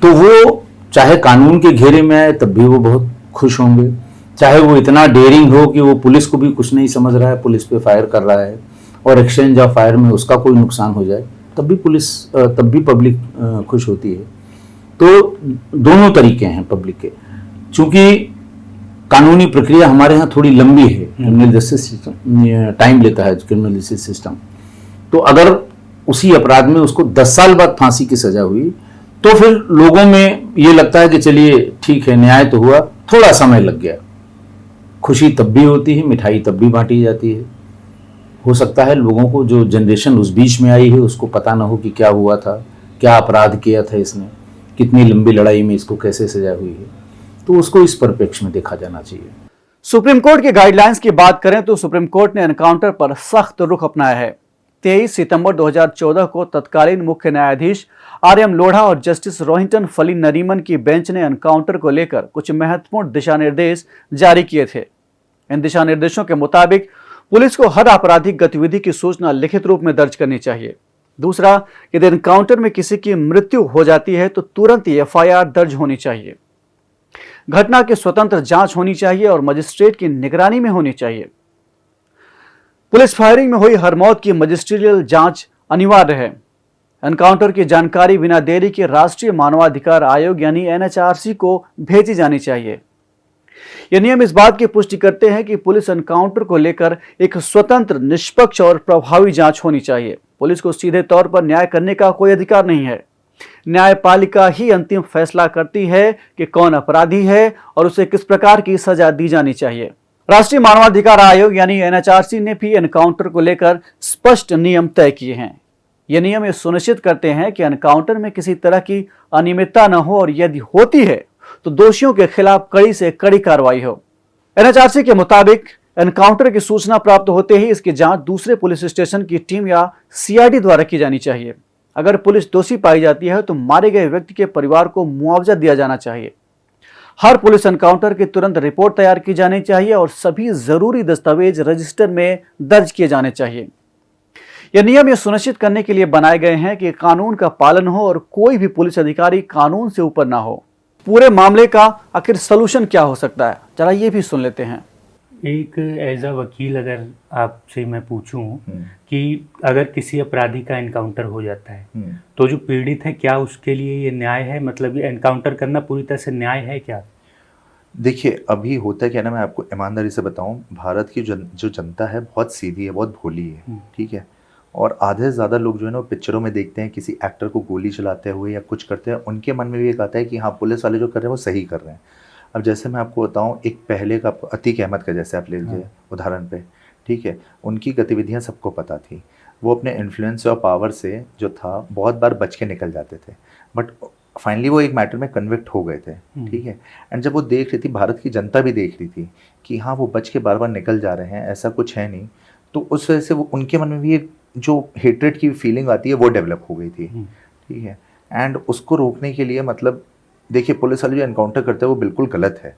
तो वो चाहे कानून के घेरे में आए तब भी वो बहुत खुश होंगे, चाहे वो इतना डेयरिंग हो कि वो पुलिस को भी कुछ नहीं समझ रहा है, पुलिस पे फायर कर रहा है और एक्सचेंज ऑफ फायर में उसका कोई नुकसान हो जाए, तब भी पब्लिक खुश होती है। तो दोनों तरीके हैं पब्लिक के। चूंकि कानूनी प्रक्रिया हमारे यहाँ थोड़ी लंबी है, क्रिमिनल जस्टिस सिस्टम टाइम लेता है, क्रिमिनल जस्टिस सिस्टम। तो अगर उसी अपराध में उसको 10 साल बाद फांसी की सजा हुई तो फिर लोगों में ये लगता है कि चलिए ठीक है, न्याय तो हुआ, थोड़ा समय लग गया। खुशी तब भी होती है, मिठाई तब भी बांटी जाती है। हो सकता है लोगों को, जो जनरेशन उस बीच में आई है, उसको पता ना हो कि क्या हुआ था, क्या अपराध किया था इसने, कितनी लंबी लड़ाई में इसको कैसे सजा हुई है। तो उसको इस परिप्रेक्ष्य में देखा जाना चाहिए। सुप्रीम कोर्ट के गाइडलाइंस की बात करें तो सुप्रीम कोर्ट ने एनकाउंटर पर सख्त रुख अपनाया है। 23 सितंबर 2014 को तत्कालीन मुख्य न्यायाधीश आर.एम. लोढ़ा और जस्टिस रोहिंटन फली नरीमन की बेंच ने एनकाउंटर को लेकर कुछ महत्वपूर्ण दिशा निर्देश जारी किए थे। इन दिशा निर्देशों के मुताबिक पुलिस को हर आपराधिक गतिविधि की सूचना लिखित रूप में दर्ज करनी चाहिए। दूसरा, यदि एनकाउंटर में किसी की मृत्यु हो जाती है तो तुरंत एफआईआर दर्ज होनी चाहिए। घटना की स्वतंत्र जांच होनी चाहिए और मजिस्ट्रेट की निगरानी में होनी चाहिए। पुलिस फायरिंग में हुई हर मौत की मजिस्ट्रियल जांच अनिवार्य है। एनकाउंटर की जानकारी बिना देरी के राष्ट्रीय मानवाधिकार आयोग यानी एनएचआरसी को भेजी जानी चाहिए। ये नियम इस बात की पुष्टि करते हैं कि पुलिस एनकाउंटर को लेकर एक स्वतंत्र, निष्पक्ष और प्रभावी जांच होनी चाहिए। पुलिस को सीधे तौर पर न्याय करने का कोई अधिकार नहीं है। न्यायपालिका ही अंतिम फैसला करती है कि कौन अपराधी है और उसे किस प्रकार की सजा दी जानी चाहिए। राष्ट्रीय मानवाधिकार आयोग यानी एनएचआरसी ने भी एनकाउंटर को लेकर स्पष्ट नियम तय किए हैं। ये नियम ये सुनिश्चित करते हैं कि एनकाउंटर में किसी तरह की अनियमितता न हो और यदि होती है तो दोषियों के खिलाफ कड़ी से कड़ी कार्रवाई हो। एनएचआरसी के मुताबिक एनकाउंटर की सूचना प्राप्त होते ही इसकी जांच दूसरे पुलिस स्टेशन की टीम या सीआईडी द्वारा की जानी चाहिए। अगर पुलिस दोषी पाई जाती है तो मारे गए व्यक्ति के परिवार को मुआवजा दिया जाना चाहिए। हर पुलिस एनकाउंटर की तुरंत रिपोर्ट तैयार की जानी चाहिए और सभी जरूरी दस्तावेज रजिस्टर में दर्ज किए जाने चाहिए। यह नियम यह सुनिश्चित करने के लिए बनाए गए हैं कि कानून का पालन हो और कोई भी पुलिस अधिकारी कानून से ऊपर ना हो। पूरे मामले का आखिर सलूशन क्या हो सकता है, जरा ये भी सुन लेते हैं। एक एज अ वकील अगर आपसे मैं पूछूं कि अगर किसी अपराधी का एनकाउंटर हो जाता है तो जो पीड़ित है, क्या उसके लिए ये न्याय है? मतलब ये एनकाउंटर करना पूरी तरह से न्याय है क्या? देखिए, अभी होता है क्या ना, मैं आपको ईमानदारी से बताऊं, भारत की जो जनता है बहुत सीधी है, बहुत भोली है, ठीक है। और आधे से ज़्यादा लोग जो है ना, पिक्चरों में देखते हैं किसी एक्टर को गोली चलाते हुए या कुछ करते हैं, उनके मन में भी एक आता है कि हाँ, पुलिस वाले जो कर रहे हैं वो सही कर रहे हैं। अब जैसे मैं आपको बताऊं, एक पहले का अतीक अहमद का जैसे आप ले लीजिए उदाहरण पे, ठीक है, उनकी गतिविधियां सबको पता थी। वो अपने इन्फ्लुएंस और पावर से जो था बहुत बार बच के निकल जाते थे, बट फाइनली वो एक मैटर में कन्विक्ट हो गए थे, ठीक है। एंड जब वो देख रही थी, भारत की जनता भी देख रही थी कि हाँ वो बच के बार बार निकल जा रहे हैं, ऐसा कुछ है नहीं, तो उस वजह से वो उनके मन में भी एक जो हेट्रेड की फीलिंग आती है वो डेवलप हो गई थी, ठीक है। एंड उसको रोकने के लिए मतलब देखिए पुलिस वाले जो एनकाउंटर करते हैं वो बिल्कुल गलत है,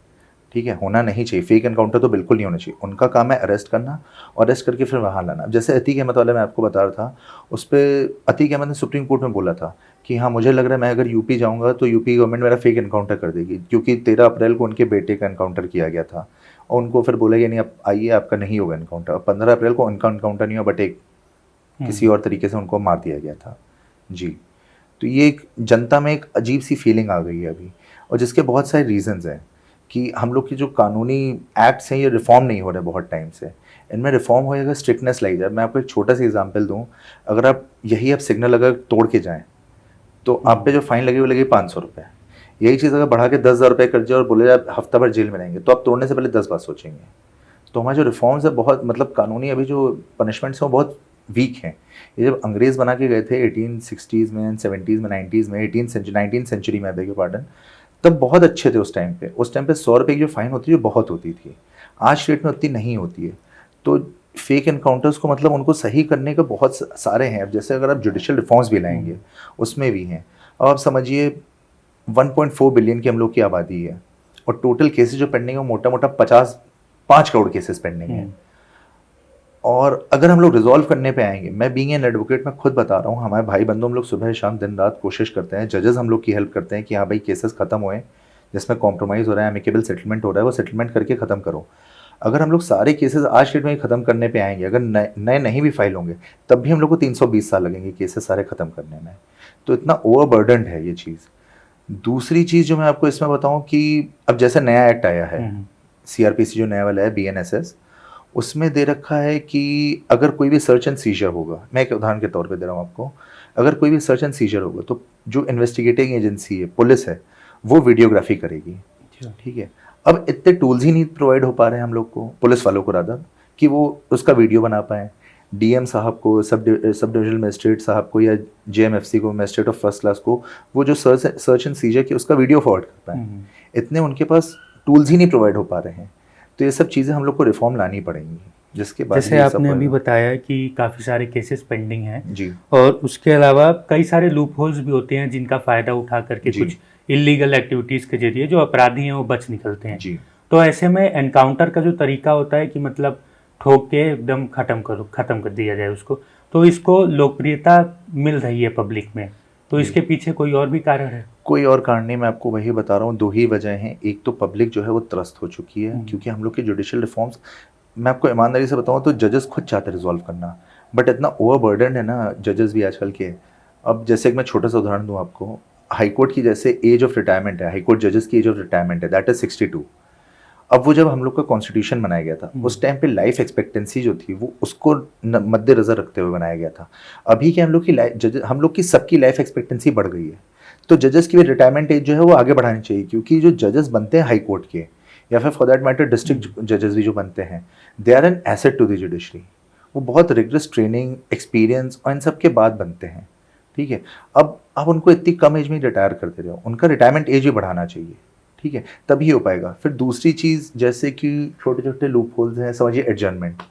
ठीक है, होना नहीं चाहिए। फेक एनकाउंटर तो बिल्कुल नहीं होना चाहिए। उनका काम है अरेस्ट करना और अरेस्ट करके फिर वहाँ लाना। अब जैसे अतीक अहमद वाला मैं आपको बता रहा था, उस पर अतीक अहमद ने सुप्रीम कोर्ट में बोला था कि हाँ मुझे लग रहा है मैं अगर यूपी जाऊँगा तो यूपी गवर्नमेंट मेरा फेक एनकाउंटर कर देगी, क्योंकि 13 अप्रैल को उनके बेटे का एनकाउंटर किया गया था और उनको फिर बोला गया नहीं अब आइए आपका नहीं होगा एनकाउंटर। अब 15 अप्रैल को उनका एनकाउंटर नहीं हुआ, बट एक किसी और तरीके से उनको मार दिया गया था जी। तो ये एक जनता में एक अजीब सी फीलिंग आ गई है अभी, और जिसके बहुत सारे रीजंस हैं कि हम लोग की जो कानूनी एक्ट्स हैं ये रिफॉर्म नहीं हो रहे बहुत टाइम से। इनमें रिफॉर्म हो जाएगा, स्ट्रिक्टनेस लाई जाए। मैं आपको एक छोटा सा एग्जांपल दूं, अगर आप यही आप सिग्नल अगर तोड़ के जाएं तो आप पे जो फाइन लगे वो लगे 500 रुपये। यही चीज़ अगर बढ़ा के 10,000 रुपये कर जाए और बोले आप हफ्ता भर जेल में रहेंगे तो आप तोड़ने से पहले 10 बार सोचेंगे। तो हमारे जो रिफॉर्म्स है बहुत मतलब कानूनी अभी जो पनिशमेंट्स हैं वो बहुत वीक हैं। ये जब अंग्रेज़ बना के गए थे 1860s में, 70s में, 90s में, 19th सेंचुरी में, बेग पार्डन, तब बहुत अच्छे थे उस टाइम पे। उस टाइम पे 100 रुपये की जो फाइन होती थी वो बहुत होती थी, आज डेट में उतनी नहीं होती है। तो फेक एनकाउंटर्स को मतलब उनको सही करने के बहुत सारे हैं। अब जैसे अगर आप जुडिशियल रिफॉर्म्स भी लाएंगे उसमें भी हैं। अब आप समझिए 1.4 बिलियन की हम लोग की आबादी है और टोटल केसेस जो पेंडिंग है वो मोटा मोटा 5 करोड़ केसेस पेंडिंग है। और अगर हम लोग रिजॉल्व करने पे आएंगे, मैं बीइंग एन एडवोकेट मैं खुद बता रहा हूँ, हमारे भाई बंधु हम लोग सुबह शाम दिन रात कोशिश करते हैं, जजेस हम लोग की हेल्प करते हैं कि हाँ भाई केसेस खत्म हुए जिसमें कॉम्प्रोमाइज़ हो रहा है, एमिकेबल सेटलमेंट हो रहा है, वो सेटलमेंट करके ख़त्म करो। अगर हम लोग सारे केसेस आज डेट में ख़त्म करने पे आएंगे, अगर नए नहीं भी फाइल होंगे तब भी हम लोग को 320 साल लगेंगे केसेस सारे ख़त्म करने में। तो इतना ओवरबर्डन्ड है ये चीज़। दूसरी चीज़ जो मैं आपको इसमें बताऊँ कि अब जैसे नया एक्ट आया है CRPC जो नया वाला है BNSS, उसमें दे रखा है कि अगर कोई भी सर्च एंड सीजर होगा, मैं एक उदाहरण के तौर पे दे रहा हूँ आपको, अगर कोई भी सर्च एंड सीजर होगा तो जो इन्वेस्टिगेटिंग एजेंसी है, पुलिस है, वो वीडियोग्राफी करेगी, ठीक है। अब इतने टूल्स ही नहीं प्रोवाइड हो पा रहे हैं हम लोग को, पुलिस वालों को रादर, कि वो उसका वीडियो बना पाएँ। DM साहब को, सब डिविजनल मजिस्ट्रेट साहब को या JMFC को, मजिस्ट्रेट ऑफ फर्स्ट क्लास को, वो जो सर्च एंड सीजर की उसका वीडियो फॉरवर्ड कर पाएँ, इतने उनके पास टूल्स ही नहीं प्रोवाइड हो पा रहे हैं। तो ये सब चीज़ें हम लोग को रिफॉर्म लानी पड़ेंगी, जिसके बाद जैसे आपने अभी बताया कि काफ़ी सारे केसेस पेंडिंग हैं जी, और उसके अलावा कई सारे लूप होल्स भी होते हैं जिनका फ़ायदा उठा करके कुछ इलीगल एक्टिविटीज़ के जरिए जो अपराधी हैं वो बच निकलते हैं जी। तो ऐसे में एनकाउंटर का जो तरीका होता है कि मतलब ठोक के एकदम ख़त्म कर दिया जाए उसको, तो इसको लोकप्रियता मिल रही है पब्लिक में, तो इसके पीछे कोई और भी कारण है? कोई और कारण नहीं, मैं आपको वही बता रहा हूँ, 2 ही वजह हैं। एक तो पब्लिक जो है वो त्रस्त हो चुकी है, क्योंकि हम लोग के जुडिशियल रिफॉर्म्स, मैं आपको ईमानदारी से बताऊँ तो जजेस खुद चाहते हैं रिजॉल्व करना, बट इतना ओवरबर्डन है ना जजेस भी आजकल के। अब जैसे एक मैं छोटा सा उदाहरण दूँ आपको, हाईकोर्ट की जैसे एज ऑफ रिटायरमेंट है, हाईकोर्ट जजेस की एज ऑफ रिटायरमेंट है, दैट इज 62। अब वो जब हम लोग का कॉन्स्टिट्यूशन बनाया गया था उस टाइम पे लाइफ एक्सपेक्टेंसी जो थी वो उसको मद्देनजर रखते हुए बनाया गया था। अभी के हम लोग की सबकी लाइफ एक्सपेक्टेंसी बढ़ गई है, तो जजेस की भी रिटायरमेंट एज जो है वो आगे बढ़ानी चाहिए, क्योंकि जो जजेस बनते हैं हाई कोर्ट के या फिर फॉर दैट मैटर डिस्ट्रिक्ट जजेस भी जो बनते हैं, they are an asset to the judiciary. वो बहुत रिगरस ट्रेनिंग, एक्सपीरियंस और इन सब के बाद बनते हैं, ठीक है। अब आप उनको इतनी कम एज में रिटायर करते रहो, उनका रिटायरमेंट एज भी बढ़ाना चाहिए, ठीक है, तभी हो पाएगा। फिर दूसरी चीज़ जैसे कि छोटे छोटे लूप होल्स हैं, समझिए एडजर्नमेंट,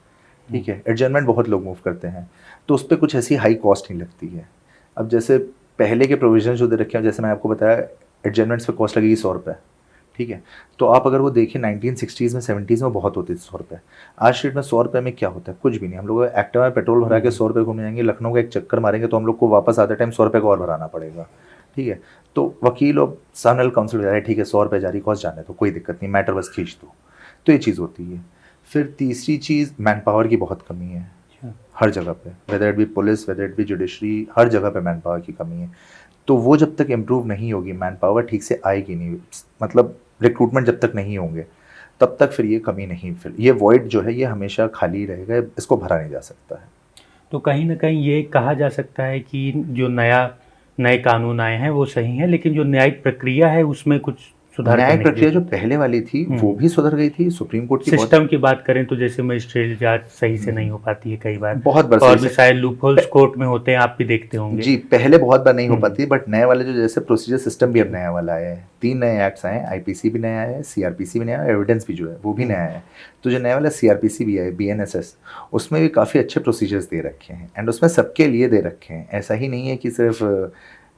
ठीक है, एडजर्नमेंट बहुत लोग मूव करते हैं तो उस पर कुछ ऐसी हाई कॉस्ट नहीं लगती है। अब जैसे पहले के प्रोविजन जो दे रखे हैं, जैसे मैं आपको बताया एडजर्नमेंट्स पे कॉस्ट लगेगी 100 रुपये, ठीक है, तो आप अगर वो देखें 1960s में 70s में बहुत होती थी 100 रुपये। आज डेट में 100 रुपये में क्या होता है, कुछ भी नहीं। हम लोग एक्टिवा में पेट्रोल भरा के 100 रुपये घूमने जाएंगे, लखनऊ का एक चक्कर मारेंगे तो हम लोग को वापस आते टाइम 100 रुपये को और भराना पड़ेगा, ठीक है। तो वकील और सामने काउंसिल जा रहे हैं, ठीक है 100 रुपये जारी कॉस्ट जाने तो कोई दिक्कत नहीं, मैटर बस खींच दो, तो ये चीज़ होती है। फिर तीसरी चीज़ मैन पावर की बहुत कमी है हर जगह पे, whether it be police, whether it be judiciary, हर जगह पे मैन पावर की कमी है। तो वो जब तक इम्प्रूव नहीं होगी, मैन पावर ठीक से आएगी नहीं, मतलब रिक्रूटमेंट जब तक नहीं होंगे तब तक फिर ये कमी नहीं, फिर ये वॉइड जो है ये हमेशा खाली रहेगा, इसको भरा नहीं जा सकता है। तो कहीं ना कहीं ये कहा जा सकता है कि जो नए कानून आए हैं वो सही हैं, लेकिन जो न्यायिक प्रक्रिया है उसमें कुछ सुधार न्यायिक प्रक्रिया जो पहले वाली थी वो भी सुधर गई थी। सुप्रीम कोर्ट की सिस्टम की बात करें तो जैसे मजिस्ट्रेट जांच सही से नहीं हो पाती है कई बार, बहुत बार, और भी शायद लूपहोल्स कोर्ट में होते हैं, आप भी देखते होंगे जी, पहले बहुत बार नहीं हो पाती, बट नए वाले जो जैसे प्रोसीजर सिस्टम भी अब नया वाला आया है, 3 नए एक्ट्स आए हैं, IPC भी नया है, CRPC भी नया है, एविडेंस भी जो है वो भी नया है। तो जो नया वाला CRPC भी है, BNSS, उसमें भी काफ़ी अच्छे प्रोसीजर्स दे रखे हैं एंड उसमें सबके लिए दे रखे हैं। ऐसा ही नहीं है कि सिर्फ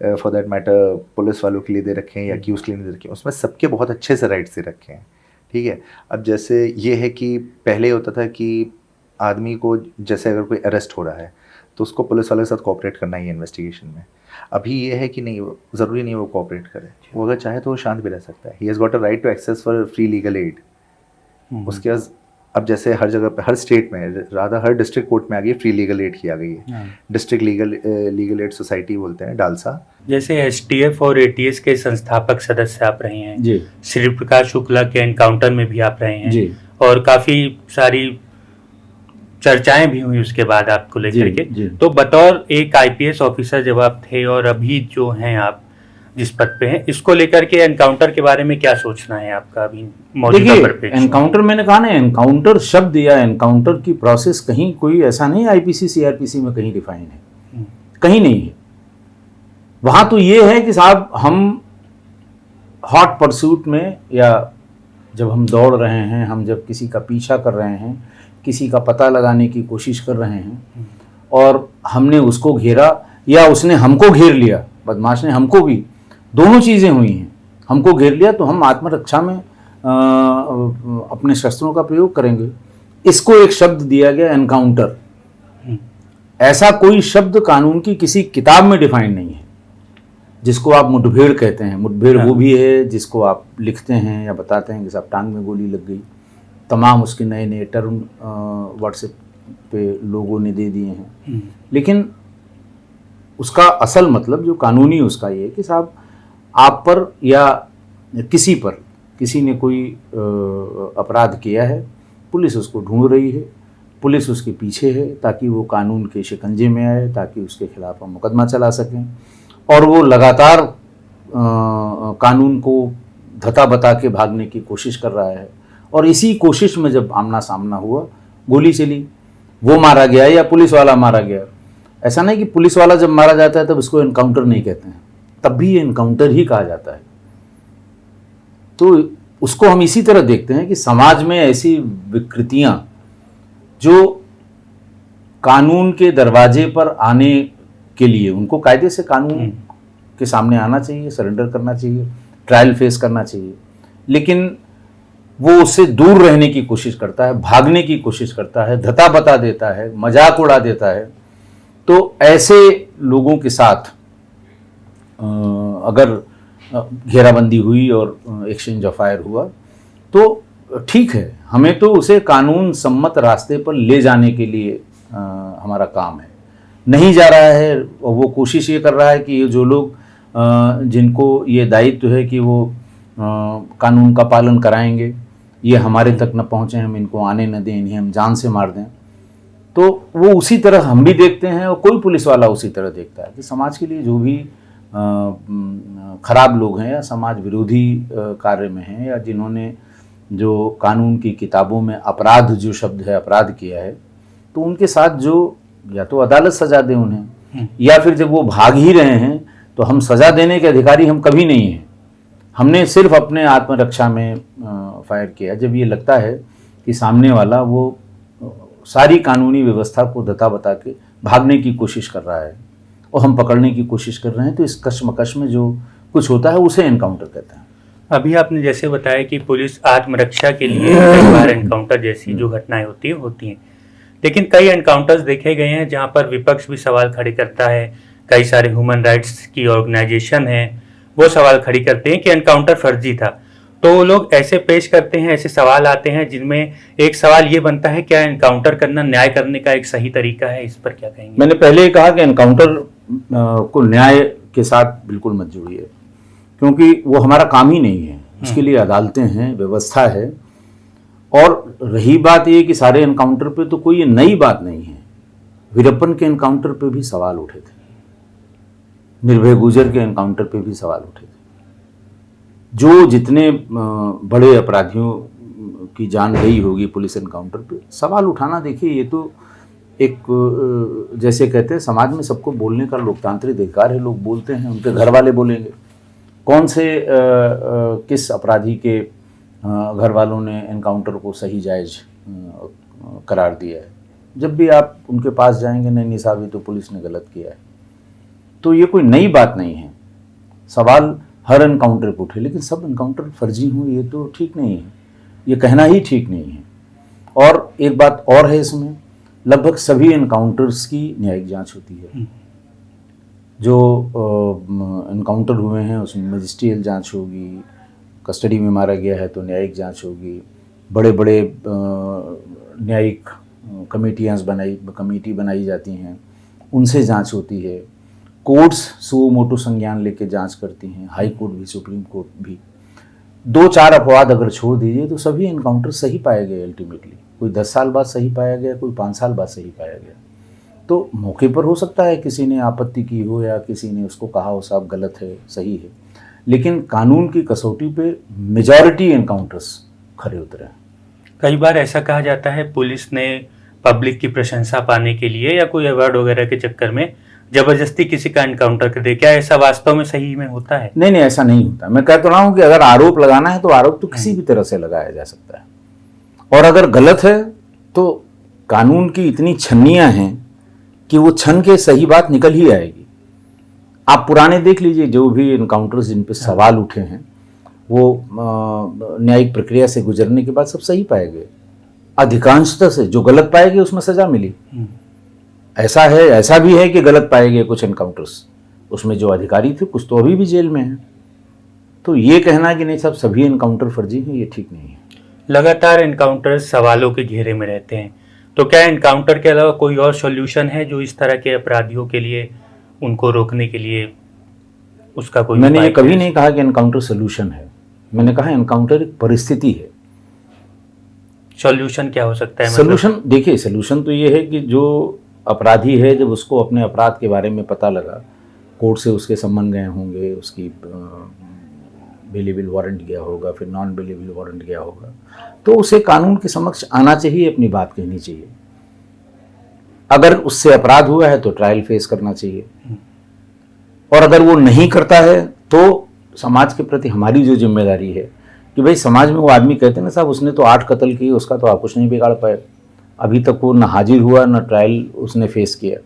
फॉर दैट मैटर पुलिस वालों के लिए दे रखे हैं या एक्यूज के लिए दे रखे हैं, उसमें सबके बहुत अच्छे से राइट्स दे रखे हैं। ठीक है, अब जैसे ये है कि पहले होता था कि आदमी को जैसे अगर कोई अरेस्ट हो रहा है तो उसको पुलिस वाले के साथ कोऑपरेट करना ही है इन्वेस्टिगेशन में। अभी ये है कि नहीं, ज़रूरी नहीं वो कोऑपरेट करे, वो अगर चाहे तो वो शांत भी रह सकता है। He has got a right to access for free legal aid. उसके बाद अब जैसे हर जगह पे, हर स्टेट में, राधा हर डिस्ट्रिक्ट कोर्ट में आ गई फ्री लीगल एड की आ गई है। डिस्ट्रिक्ट लीगल एड सोसाइटी बोलते हैं, डालसा। जैसे एसटीएफ और एटीएस के संस्थापक सदस्य आप रहे हैं जी, श्री प्रकाश शुक्ला के एनकाउंटर में भी आप रहे हैं जी, और काफी सारी चर्चाएं भी हुई उसके बाद आपको लेकर जी, के। जी। तो बतौर एक आईपीएस ऑफिसर जब आप थे और अभी जो हैं आप जिस पद पे हैं, इसको लेकर के एनकाउंटर के बारे में क्या सोचना है आपका अभी मौजूदा देखिए, परिप्रेक्ष्य में? एनकाउंटर, मैंने कहा ना, एनकाउंटर शब्द या एनकाउंटर की प्रोसेस कहीं कोई ऐसा नहीं आईपीसी सीआरपीसी में कहीं डिफाइन है, कहीं नहीं है। वहां तो ये है कि साहब हम हॉट परसूट में, या जब हम दौड़ रहे हैं, हम जब किसी का पीछा कर रहे हैं, किसी का पता लगाने की कोशिश कर रहे हैं और हमने उसको घेरा या उसने हमको घेर लिया, बदमाश ने हमको भी, दोनों चीज़ें हुई हैं। हमको घेर लिया तो हम आत्मरक्षा में अपने शस्त्रों का प्रयोग करेंगे। इसको एक शब्द दिया गया एनकाउंटर। ऐसा कोई शब्द कानून की किसी किताब में डिफाइन नहीं है। जिसको आप मुठभेड़ कहते हैं, मुठभेड़ वो भी है जिसको आप लिखते हैं या बताते हैं कि साहब टांग में गोली लग गई। तमाम उसके नए नए टर्म व्हाट्सएप पे लोगों ने दे दिए हैं, लेकिन उसका असल मतलब जो कानूनी उसका ये है कि साहब आप पर या किसी पर, किसी ने कोई अपराध किया है, पुलिस उसको ढूंढ रही है, पुलिस उसके पीछे है ताकि वो कानून के शिकंजे में आए, ताकि उसके खिलाफ हम मुकदमा चला सकें, और वो लगातार कानून को धता बता के भागने की कोशिश कर रहा है। और इसी कोशिश में जब आमना सामना हुआ, गोली चली, वो मारा गया या पुलिस वाला मारा गया। ऐसा नहीं कि पुलिस वाला जब मारा जाता है तब उसको एनकाउंटर नहीं कहते हैं, तब भी एनकाउंटर ही कहा जाता है। तो उसको हम इसी तरह देखते हैं कि समाज में ऐसी विकृतियां जो कानून के दरवाजे पर आने के लिए उनको कायदे से कानून के सामने आना चाहिए, सरेंडर करना चाहिए, ट्रायल फेस करना चाहिए, लेकिन वो उससे दूर रहने की कोशिश करता है, भागने की कोशिश करता है, धता बता देता है, मजाक उड़ा देता है। तो ऐसे लोगों के साथ अगर घेराबंदी हुई और एक्सचेंज ऑफ फायर हुआ तो ठीक है, हमें तो उसे कानून सम्मत रास्ते पर ले जाने के लिए हमारा काम है। नहीं जा रहा है और वो कोशिश ये कर रहा है कि ये जो लोग जिनको ये दायित्व है कि वो कानून का पालन कराएंगे, ये हमारे तक न पहुँचें, हम इनको आने न दें, इन्हें हम जान से मार दें, तो वो उसी तरह हम भी देखते हैं और कोई पुलिस वाला उसी तरह देखता है कि समाज के लिए जो भी खराब लोग हैं या समाज विरोधी कार्य में हैं या जिन्होंने जो कानून की किताबों में अपराध जो शब्द है अपराध किया है, तो उनके साथ जो या तो अदालत सजा दे उन्हें, या फिर जब वो भाग ही रहे हैं तो हम सजा देने के अधिकारी हम कभी नहीं हैं। हमने सिर्फ अपने आत्मरक्षा में फायर किया जब ये लगता है कि सामने वाला वो सारी कानूनी व्यवस्था को धता बता के भागने की कोशिश कर रहा है और हम पकड़ने की कोशिश कर रहे हैं, तो इस कशमकश में जो कुछ होता है उसे एनकाउंटर कहते हैं। अभी आपने जैसे बताया कि पुलिस आत्मरक्षा के लिए कई बार एनकाउंटर जैसी जो घटनाएं होती हैं, लेकिन कई एनकाउंटर्स देखे गए हैं जहां पर विपक्ष भी सवाल खड़े करता है, कई सारे ह्यूमन राइट्स की ऑर्गेनाइजेशन है वो सवाल खड़ी करते हैं कि एनकाउंटर फर्जी था। तो वो लोग ऐसे पेश करते हैं, ऐसे सवाल आते हैं जिनमें एक सवाल ये बनता है क्या एनकाउंटर करना न्याय करने का एक सही तरीका है? इस पर क्या कहेंगे? मैंने पहले ही कहा कि एनकाउंटर को न्याय के साथ बिल्कुल मत जोड़िए, क्योंकि वो हमारा काम ही नहीं है। उसके लिए अदालतें हैं, व्यवस्था है। और रही बात ये कि सारे एनकाउंटर पे तो कोई ये नई बात नहीं है। वीरप्पन के एनकाउंटर पे भी सवाल उठे थे, निर्भय गुजर के एनकाउंटर पे भी सवाल उठे थे। जो जितने बड़े अपराधियों की जान गई होगी पुलिस एनकाउंटर पे, सवाल उठाना, देखिए ये तो एक जैसे कहते हैं समाज में सबको बोलने का लोकतांत्रिक अधिकार है, लोग बोलते हैं, उनके घर वाले बोलेंगे। कौन से किस अपराधी के घर वालों ने एनकाउंटर को सही जायज़ करार दिया है? जब भी आप उनके पास जाएंगे, नहीं साहब ये तो पुलिस ने गलत किया है। तो ये कोई नई बात नहीं है। सवाल हर एनकाउंटर पे उठे, लेकिन सब एनकाउंटर फर्जी हों ये तो ठीक नहीं है, ये कहना ही ठीक नहीं है। और एक बात और है इसमें, लगभग सभी एनकाउंटर्स की न्यायिक जांच होती है। जो एनकाउंटर हुए हैं उसमें मजिस्ट्रियल जांच होगी, कस्टडी में मारा गया है तो न्यायिक जांच होगी, बड़े बड़े न्यायिक कमेटी बनाई जाती हैं, उनसे जांच होती है। कोर्ट्स सुओ मोटो संज्ञान लेके जांच करती हैं, हाई कोर्ट भी, सुप्रीम कोर्ट भी। 2-4 अपवाद अगर छोड़ दीजिए तो सभी एनकाउंटर सही पाए गए अल्टीमेटली। कोई 10 साल बाद सही पाया गया, कोई 5 साल बाद सही पाया गया। तो मौके पर हो सकता है किसी ने आपत्ति की हो या किसी ने उसको कहा हो साहब गलत है, सही है, लेकिन कानून की कसौटी पे मेजॉरिटी एनकाउंटर्स खरे उतरे हैं। कई बार ऐसा कहा जाता है पुलिस ने पब्लिक की प्रशंसा पाने के लिए या कोई अवार्ड वगैरह के चक्कर में जबरदस्ती किसी का एनकाउंटर कर दे, क्या ऐसा वास्तव में सही में होता है? नहीं, ऐसा नहीं होता। मैं कह तो रहा हूँ कि अगर आरोप लगाना है तो आरोप तो किसी भी तरह से लगाया जा सकता है, और अगर गलत है तो कानून की इतनी छन्नियां हैं कि वो छन के सही बात निकल ही आएगी। आप पुराने देख लीजिए, जो भी एनकाउंटर्स जिन पे सवाल उठे हैं वो न्यायिक प्रक्रिया से गुजरने के बाद सब सही पाए गए। अधिकांशतः से जो गलत पाए गए उसमें सजा मिली। ऐसा भी है कि गलत पाए गए कुछ एनकाउंटर्स, उसमें जो अधिकारी थे कुछ तो अभी भी जेल में हैं। तो ये कहना कि नहीं साहब सभी एनकाउंटर फर्जी हैं, ये ठीक नहीं है। लगातार एनकाउंटर सवालों के घेरे में रहते हैं, तो क्या एनकाउंटर के अलावा कोई और सॉल्यूशन है जो इस तरह के अपराधियों के लिए, उनको रोकने के लिए उसका कोई? मैंने ये कभी नहीं कहा कि एनकाउंटर सोल्यूशन है, मैंने कहा एनकाउंटर एक परिस्थिति है। सॉल्यूशन क्या हो सकता है? सोल्यूशन देखिए, सोल्यूशन तो ये है कि जो अपराधी है जब उसको अपने अपराध के बारे में पता लगा, कोर्ट से उसके सम्मन गए होंगे, उसकी बेलेबल वारंट गया होगा, फिर नॉन बेलेबल वारंट गया होगा, तो उसे कानून के समक्ष आना चाहिए, अपनी बात कहनी चाहिए। अगर उससे अपराध हुआ है तो ट्रायल फेस करना चाहिए, और अगर वो नहीं करता है तो समाज के प्रति हमारी जो जिम्मेदारी है कि भाई समाज में वो आदमी कहते हैं ना साहब उसने तो 8 कत्ल किए, उसका तो आप कुछ नहीं बिगाड़ पाए, अभी तक वो ना हाजिर हुआ ना ट्रायल उसने फेस किया,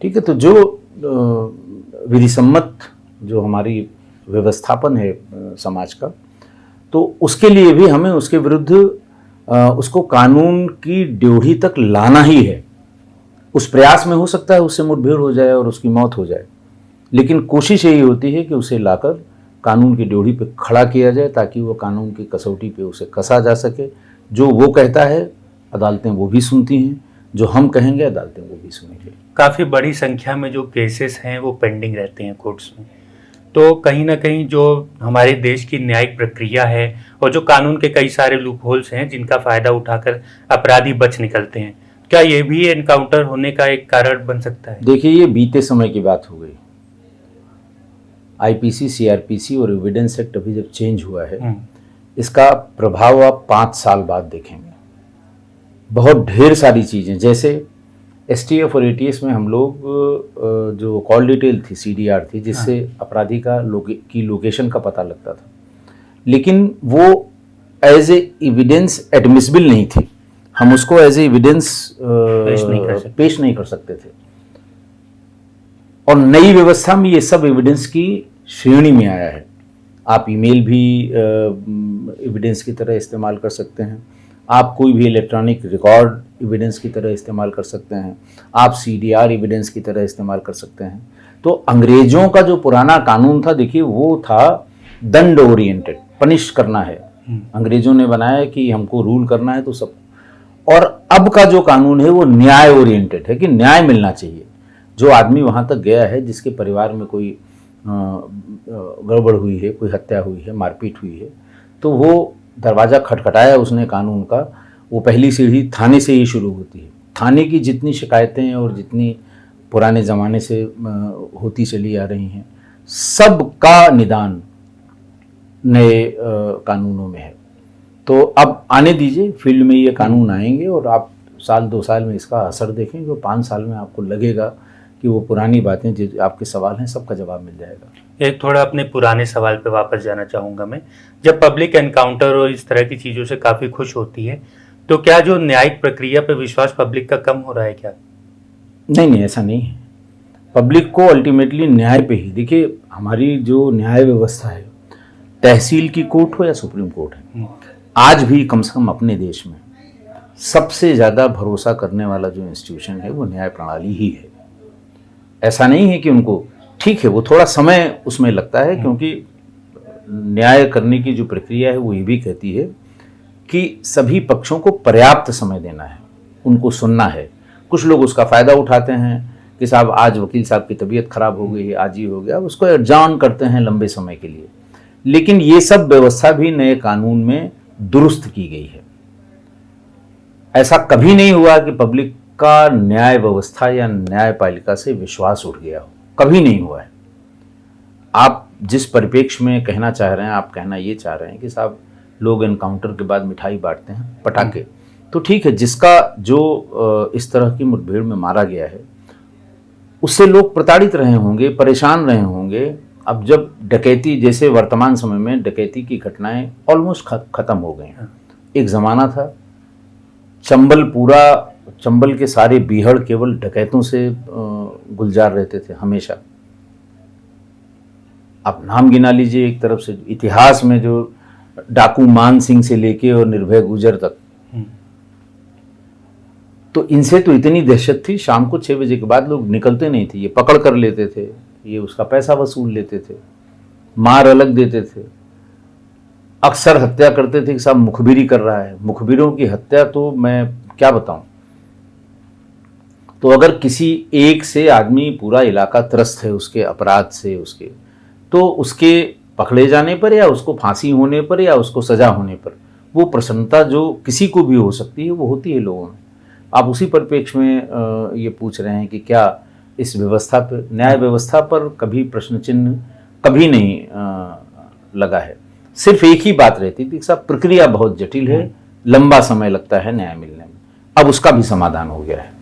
ठीक है। तो जो विधिसम्मत जो हमारी व्यवस्थापन है समाज का, तो उसके लिए भी हमें उसके विरुद्ध उसको कानून की ड्योढ़ी तक लाना ही है। उस प्रयास में हो सकता है उससे मुठभेड़ हो जाए और उसकी मौत हो जाए, लेकिन कोशिश यही होती है कि उसे लाकर कानून की ड्योढ़ी पे खड़ा किया जाए ताकि वो कानून की कसौटी पे उसे कसा जा सके। जो वो कहता है अदालतें वो भी सुनती हैं, जो हम कहेंगे अदालतें वो भी सुनेंगे। काफ़ी बड़ी संख्या में जो केसेस हैं वो पेंडिंग रहते हैं कोर्ट्स में, तो कहीं ना कहीं जो हमारे देश की न्यायिक प्रक्रिया है और जो कानून के कई सारे लूप होल्स हैं जिनका फ़ायदा उठाकर अपराधी बच निकलते हैं, क्या ये भी एनकाउंटर होने का एक कारण बन सकता है? देखिए, ये बीते समय की बात हो गई। आईपीसी, सीआरपीसी और एविडेंस एक्ट अभी जब चेंज हुआ है, इसका प्रभाव आप 5 साल बाद देखेंगे। बहुत ढेर सारी चीज़ें, जैसे एसटीएफ और एटीएस में हम लोग जो कॉल डिटेल थी, सीडीआर थी, जिससे अपराधी की लोकेशन का पता लगता था, लेकिन वो एज ए एविडेंस एडमिसिबल नहीं थी। हम उसको एज ए एविडेंस पेश नहीं कर सकते थे। और नई व्यवस्था में ये सब एविडेंस की श्रेणी में आया है। आप ईमेल भी एविडेंस की तरह इस्तेमाल कर सकते हैं, आप कोई भी इलेक्ट्रॉनिक रिकॉर्ड एविडेंस की तरह इस्तेमाल कर सकते हैं, आप सीडीआर एविडेंस की तरह इस्तेमाल कर सकते हैं। तो अंग्रेजों का जो पुराना कानून था, देखिए वो था दंड ओरिएंटेड, पनिश करना है। अंग्रेजों ने बनाया कि हमको रूल करना है तो सब। और अब का जो कानून है वो न्याय ओरिएंटेड है कि न्याय मिलना चाहिए। जो आदमी वहाँ तक गया है, जिसके परिवार में कोई गड़बड़ हुई है, कोई हत्या हुई है, मारपीट हुई है, तो वो दरवाज़ा खटखटाया उसने कानून का, वो पहली सीढ़ी थाने से ही शुरू होती है। थाने की जितनी शिकायतें और जितनी पुराने ज़माने से होती चली आ रही हैं, सब का निदान नए कानूनों में है। तो अब आने दीजिए, फील्ड में ये कानून आएंगे और आप 1-2 साल में इसका असर देखेंगे, और 5 साल में आपको लगेगा कि वो पुरानी बातें जो आपके सवाल हैं सबका जवाब मिल जाएगा। एक थोड़ा अपने पुराने सवाल पे वापस जाना चाहूँगा मैं। जब पब्लिक एनकाउंटर और इस तरह की चीज़ों से काफ़ी खुश होती है, तो क्या जो न्यायिक प्रक्रिया पे विश्वास पब्लिक का कम हो रहा है क्या? नहीं, ऐसा नहीं है। पब्लिक को अल्टीमेटली न्याय पे ही, देखिए हमारी जो न्याय व्यवस्था है, तहसील की कोर्ट हो या सुप्रीम कोर्ट है, आज भी कम से कम अपने देश में सबसे ज़्यादा भरोसा करने वाला जो इंस्टीट्यूशन है वो न्याय प्रणाली ही है। ऐसा नहीं है कि उनको, ठीक है वो थोड़ा समय उसमें लगता है, क्योंकि न्याय करने की जो प्रक्रिया है वो ये भी कहती है कि सभी पक्षों को पर्याप्त समय देना है, उनको सुनना है। कुछ लोग उसका फ़ायदा उठाते हैं कि साहब आज वकील साहब की तबीयत खराब हो गई है, आज ही हो गया, उसको एडजॉर्न करते हैं लंबे समय के लिए। लेकिन ये सब व्यवस्था भी नए कानून में दुरुस्त की गई है। ऐसा कभी नहीं हुआ कि पब्लिक का न्याय व्यवस्था या न्यायपालिका से विश्वास उठ गया हो, कभी नहीं हुआ है। आप जिस परिप्रेक्ष्य में कहना चाह रहे हैं, आप कहना ये चाह रहे हैं कि साहब लोग एनकाउंटर के बाद मिठाई बांटते हैं, पटाखे, तो ठीक है, जिसका जो इस तरह की मुठभेड़ में मारा गया है उससे लोग प्रताड़ित रहे होंगे, परेशान रहे होंगे। अब जब डकैती, जैसे वर्तमान समय में डकैती की घटनाएं ऑलमोस्ट खत्म हो गई हैं। एक ज़माना था चंबल के सारे बीहड़ केवल डकैतों से गुलजार रहते थे हमेशा। आप नाम गिना लीजिए, एक तरफ से इतिहास में जो डाकू मान सिंह से लेके और निर्भय गुजर तक, तो इनसे तो इतनी दहशत थी, शाम को 6 बजे के बाद लोग निकलते नहीं थे, ये पकड़ कर लेते थे, ये उसका पैसा वसूल लेते थे, मार अलग देते थे, अक्सर हत्या करते थे कि साहब मुखबिरी कर रहा है। मुखबिरों की हत्या तो मैं क्या बताऊं। तो अगर किसी एक से आदमी पूरा इलाका त्रस्त है उसके अपराध से, उसके तो उसके पकड़े जाने पर या उसको फांसी होने पर या उसको सजा होने पर वो प्रसन्नता जो किसी को भी हो सकती है वो होती है लोगों में। आप उसी परिप्रेक्ष्य में ये पूछ रहे हैं कि क्या इस व्यवस्था पर, न्याय व्यवस्था पर कभी प्रश्न चिन्ह कभी नहीं लगा है। सिर्फ एक ही बात रहती थी, सब प्रक्रिया बहुत जटिल है, लंबा समय लगता है न्याय मिलने में। अब उसका भी समाधान हो गया है।